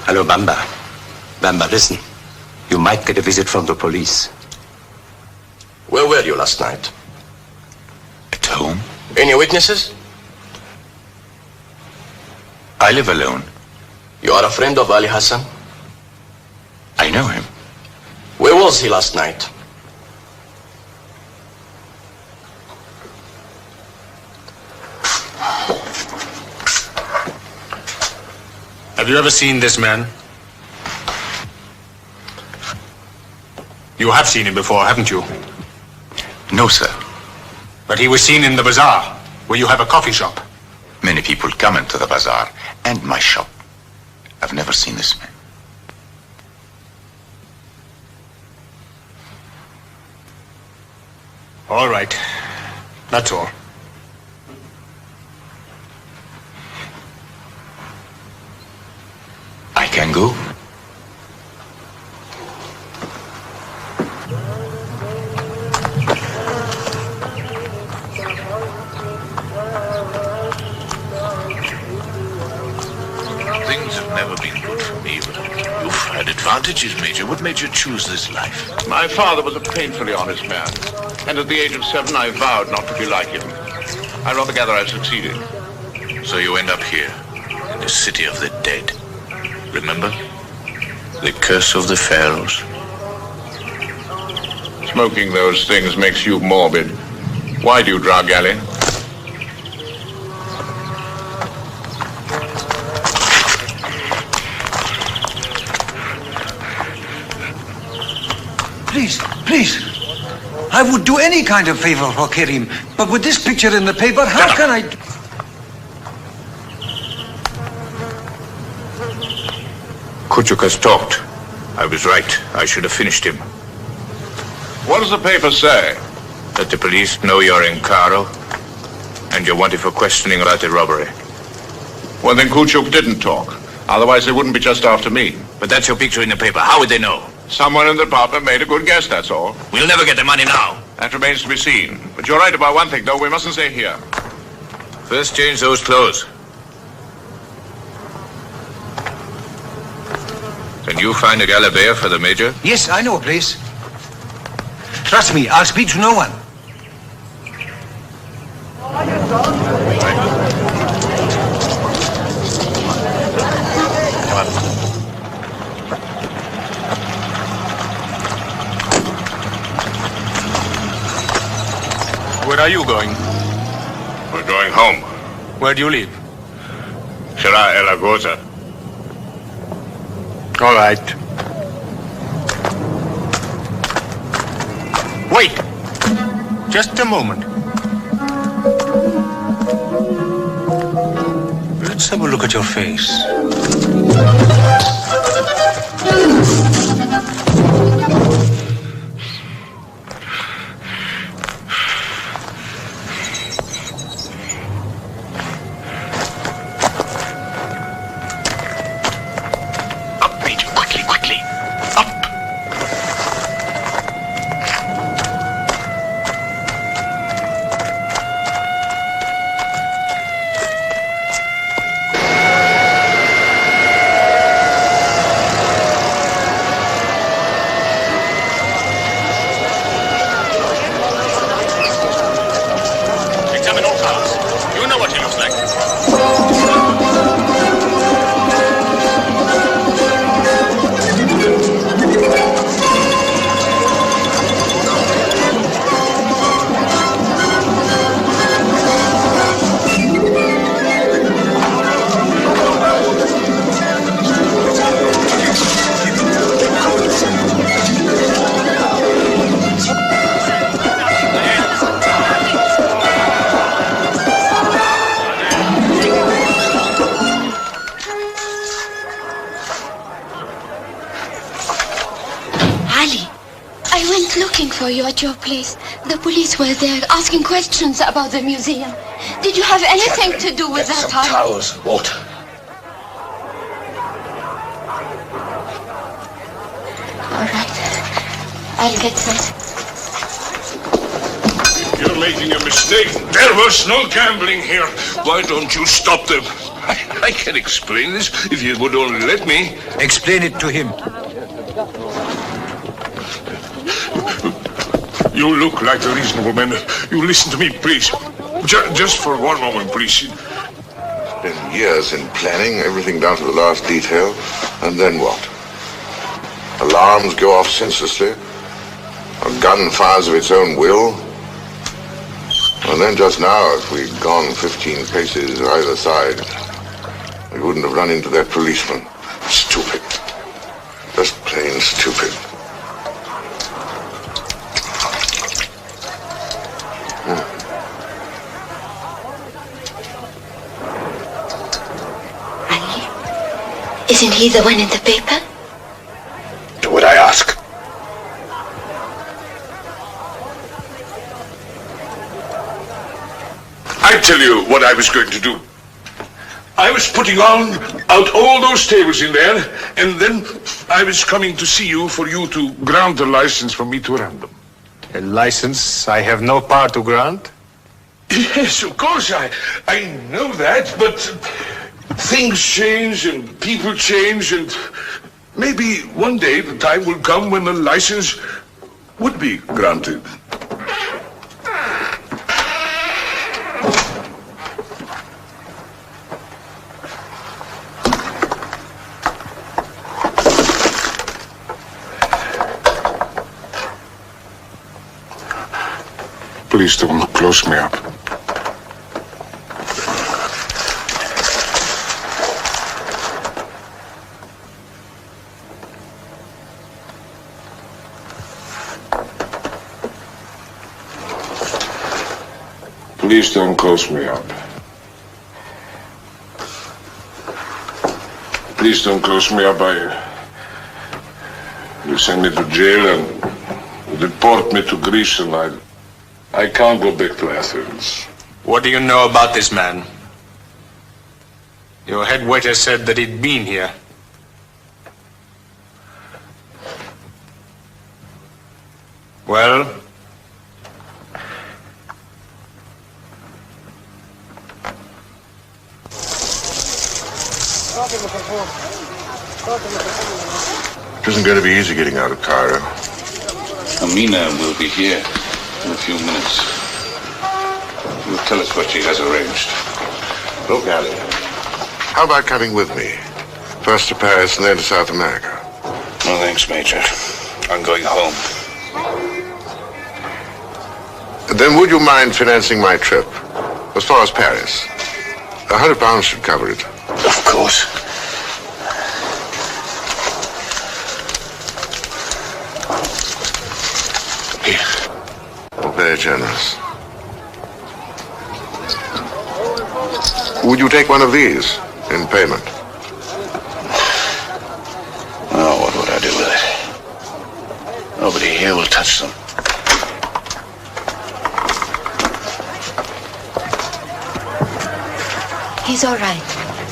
Hello, Bamba. Bamba, listen. You might get a visit from the police. Where were you last night? At home? Any witnesses? I live alone. You are a friend of Ali Hassan? I know him. Where was he last night? Have you ever seen this man? You have seen him before, haven't you? No, sir. But he was seen in the bazaar, where you have a coffee shop. Many people come into the bazaar and my shop. I've never seen this man. All right. That's all. I can go? advantages, Major? What made you choose this life? My father was a painfully honest man, and at the age of 7 I vowed not to be like him. I rather gather I've succeeded. So you end up here, in the city of the dead. Remember? The curse of the pharaohs. Smoking those things makes you morbid. Why do you drug, Galley? Please, please. I would do any kind of favor for Kerim, but with this picture in the paper, how can I... Kuchuk has talked. I was right. I should have finished him. What does the paper say? That the police know you're in Cairo, and you're wanted for questioning about the robbery. Well, then Kuchuk didn't talk. Otherwise, they wouldn't be just after me. But that's your picture in the paper. How would they know? Someone in the department made a good guess, that's all. We'll never get the money now. That remains to be seen. But you're right about one thing, though. We mustn't stay here. First, change those clothes. Can you find a galabear for the Major? Yes, I know a place. Trust me, I'll speak to no one. Where are you going? We're going home. Where do you live? Shara El Agoza. All right. Wait! Just a moment. Let's have a look at your face. For you at your place. The police were there asking questions about the museum. Did you have anything to do with that, Some towels, water. All right. I'll get that. You're making a mistake. There was no gambling here. Why don't you stop them? I can explain this if you would only let me. Explain it to him. You look like a reasonable man. You listen to me, please. Just for one moment, please. Spend years in planning, everything down to the last detail, and then what? Alarms go off senselessly. A gun fires of its own will. And then just now, if we'd gone 15 paces either side, we wouldn't have run into that policeman. Stupid. Just plain stupid. Isn't he the one in the paper? Do what I ask. I tell you what I was going to do. I was putting out all those tables in there, and then I was coming to see you for you to grant a license for me to run them. A license I have no power to grant? Yes, of course, I know that, but things change and people change, and Maybe one day the time will come when a license would be granted. Please don't close me up. Please don't close me up. Please don't close me up. You send me to jail and deport me to Greece, and I can't go back to Athens. What do you know about this man? Your head waiter said that he'd been here. Well? It isn't going to be easy getting out of Cairo. Amina will be here in a few minutes. She will tell us what she has arranged. Look, Ali, how about coming with me? First to Paris and then to South America. No thanks, Major. I'm going home. Then would you mind financing my trip? As far as Paris. £100 should cover it. Of course. Well, very generous. Would you take one of these in payment? Oh, what would I do with it? Nobody here will touch them. He's all right.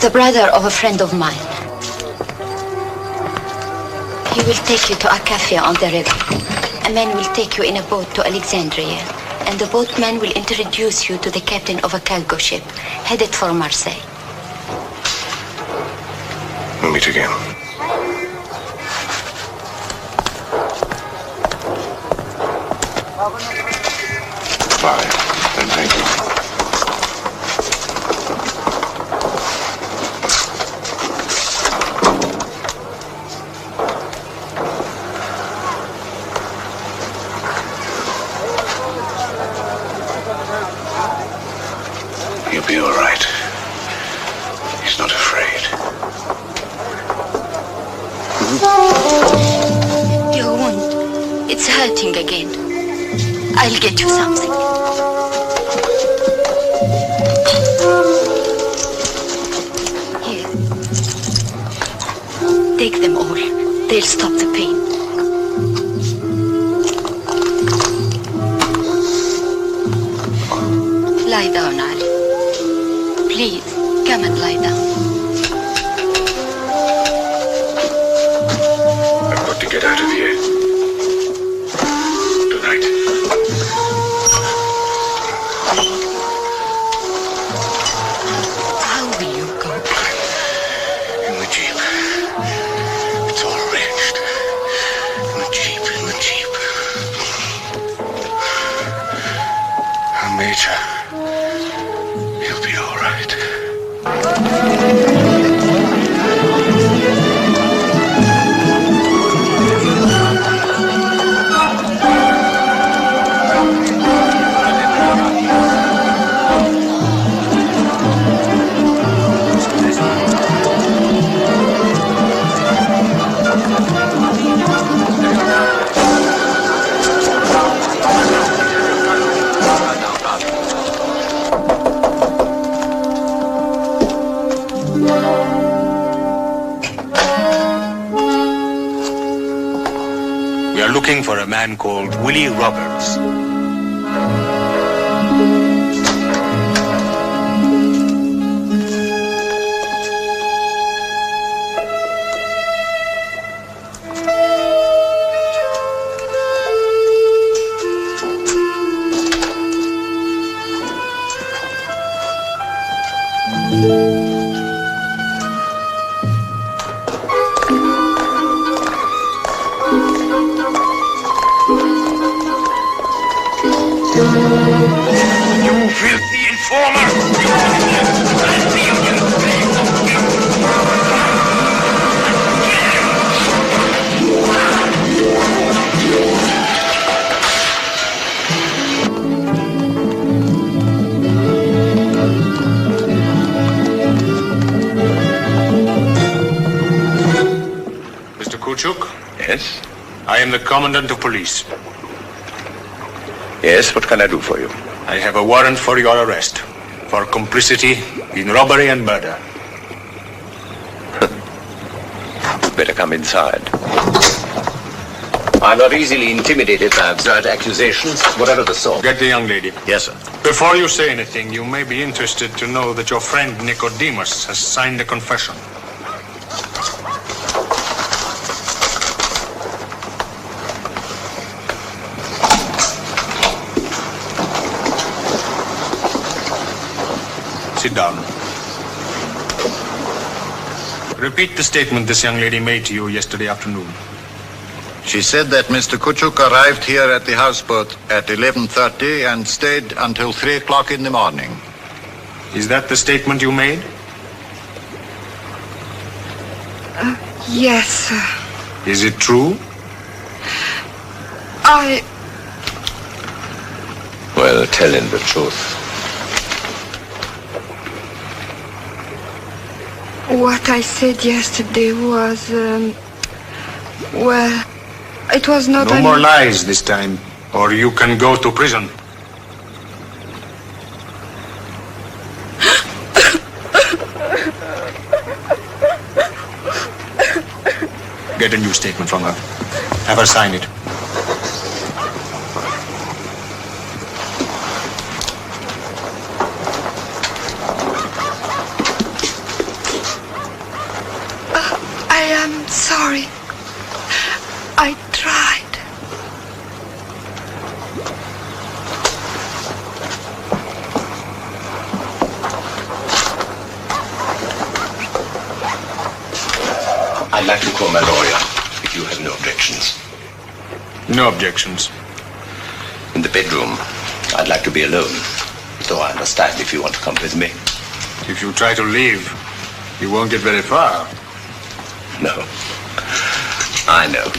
The brother of a friend of mine. He will take you to a cafe on the river. A man will take you in a boat to Alexandria, and the boatman will introduce you to the captain of a cargo ship headed for Marseille. We'll meet again. Bye, and thank you. He'll be all right. He's not afraid. Your wound, it's hurting again. I'll get you something. Here. Take them all. They'll stop the pain. Lie down, Ali. Please, come and lie down. I've got to get out of here. Tonight. How will you go? In the Jeep. It's all arranged. In the Jeep, in the Jeep. Major. He'll be all right. We are looking for a man called Willie Roberts. You filthy informer! Mr. Kuchuk? Yes? I am the Commandant of Police. Yes, what can I do for you? I have a warrant for your arrest for complicity in robbery and murder. Better come inside. I'm not easily intimidated by absurd accusations, whatever the sort. Get the young lady. Yes, sir. Before you say anything, you may be interested to know that your friend Nicodemus has signed a confession. Sit down. Repeat the statement this young lady made to you yesterday afternoon. She said that Mr. Kuchuk arrived here at the houseboat at 11:30 and stayed until 3 o'clock in the morning. Is that the statement you made? Yes, sir. Is it true? Well, tell him the truth. What I said yesterday was, well, it was not... No more lies this time, or you can go to prison. Get a new statement from her. Have her sign it. I am sorry. I tried. I'd like to call my lawyer, if you have no objections. No objections. In the bedroom, I'd like to be alone. Though I understand if you want to come with me. If you try to leave, you won't get very far. No. I know.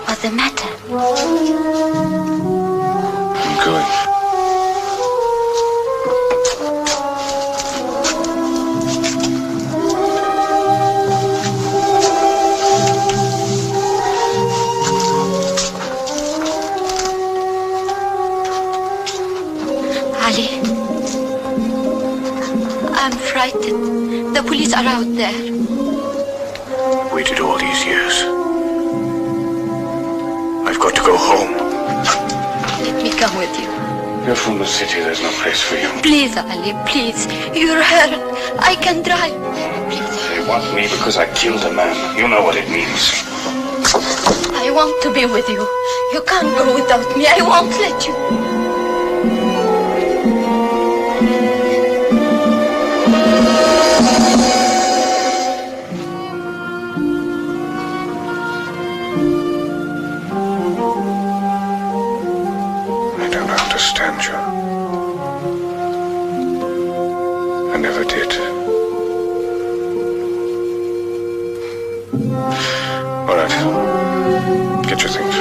What's the matter? I'm going. Ali, I'm frightened. The police are out there. Waited all these years. I've got to go home. Let me come with you. You're from the city. There's no place for you. Please, Ali, please. You're hurt. I can drive. Please. They want me because I killed a man. You know what it means. I want to be with you. You can't go without me. I won't let you. I don't understand you. I never did. All right. Get your things.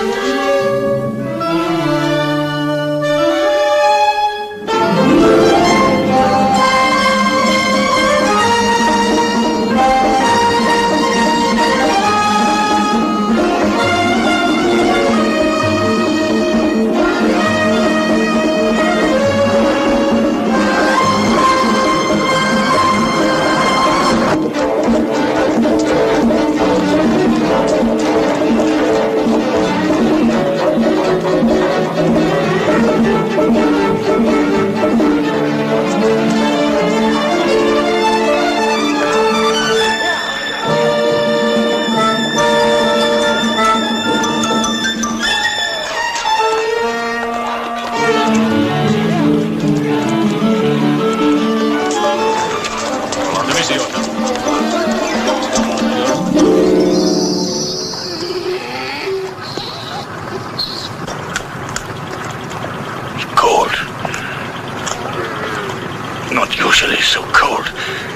Not usually so cold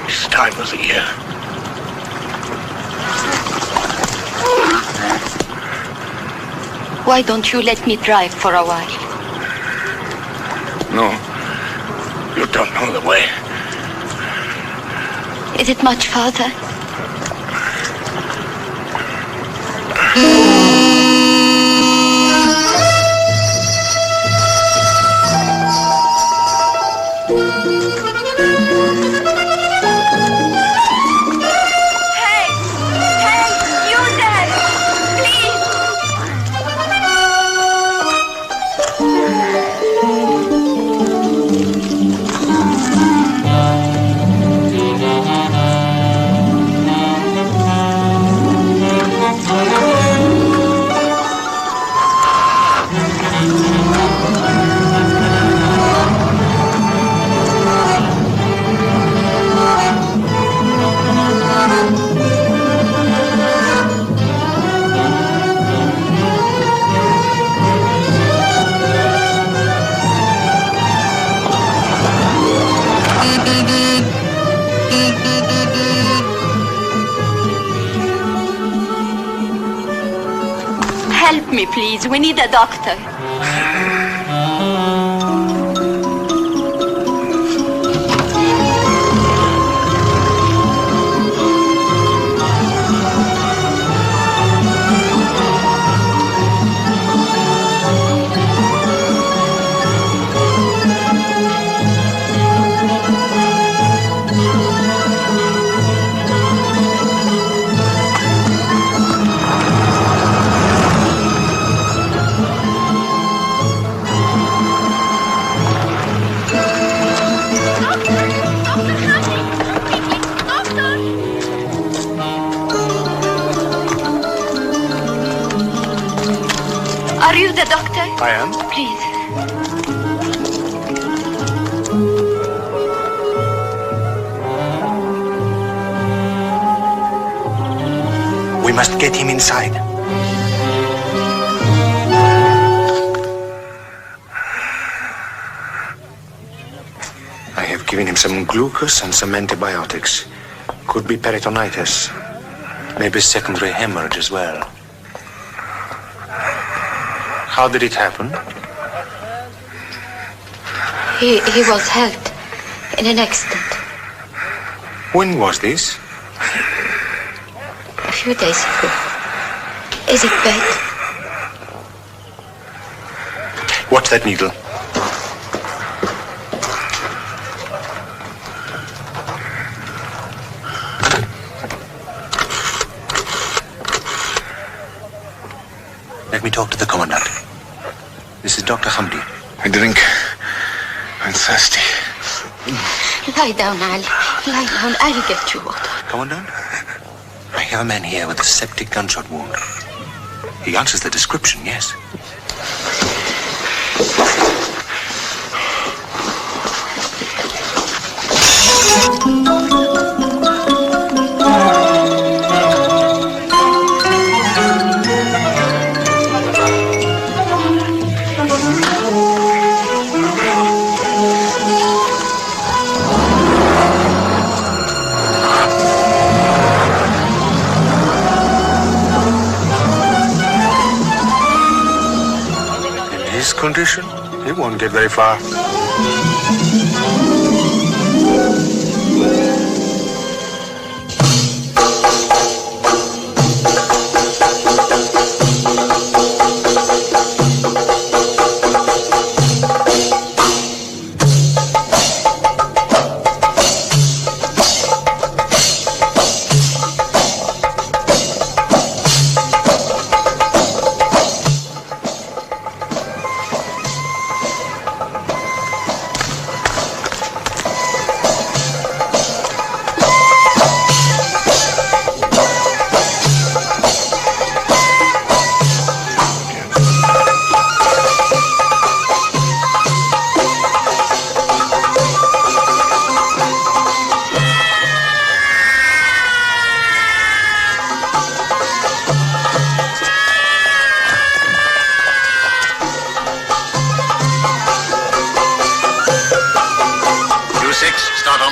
this time of the year. Why don't you let me drive for a while? No, you don't know the way. Is it much farther? Help me, please. We need a doctor. Are you the doctor? I am. Please. We must get him inside. I have given him some glucose and some antibiotics. Could be peritonitis. Maybe secondary hemorrhage as well. How did it happen? He was hurt in an accident. When was this? A few days ago. Is it bad? What's that needle? Let me talk to the commandant. This is Dr. Hamdi. I drink. I'm thirsty. Lie down, Ali. Lie down. I'll get you water. Commandant? I have a man here with a septic gunshot wound. He answers the description, yes. Condition, he won't get very far.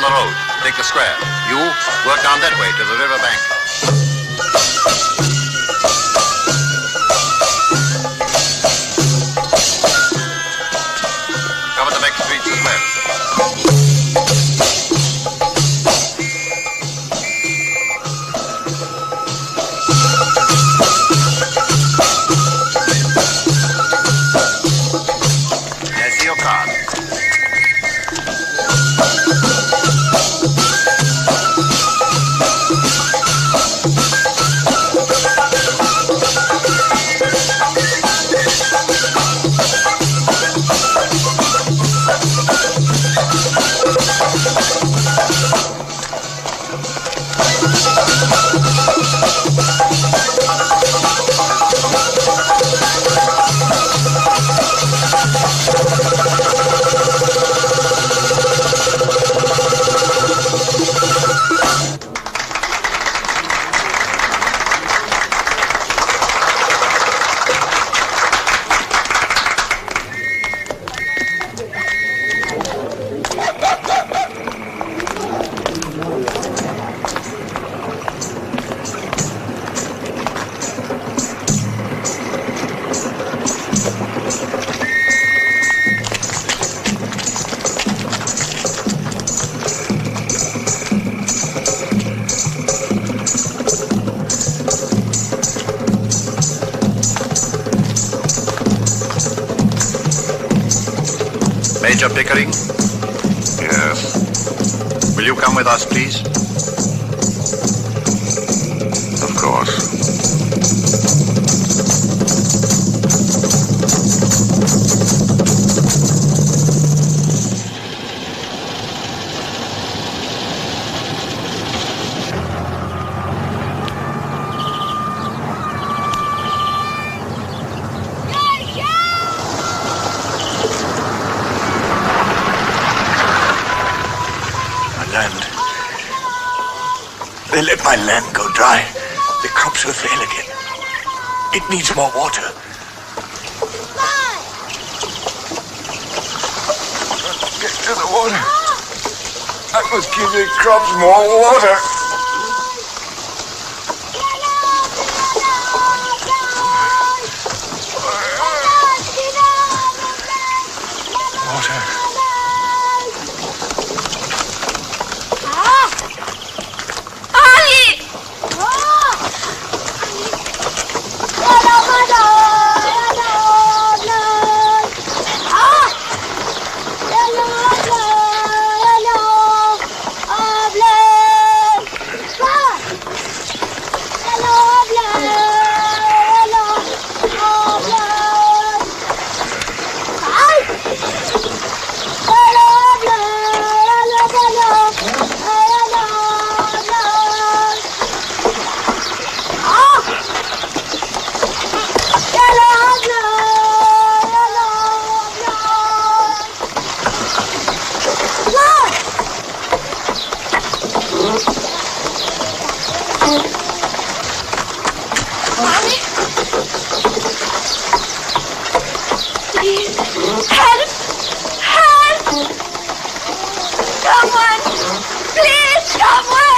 down the road. Take the square. You work down that way to the river bank. Cover the back streets as well. There's your card. Major Pickering? Yes. Will you come with us, please? Of course. They let my land go dry. The crops will fail again. It needs more water. Get to the water. I must give the crops more water. Someone! Please, someone!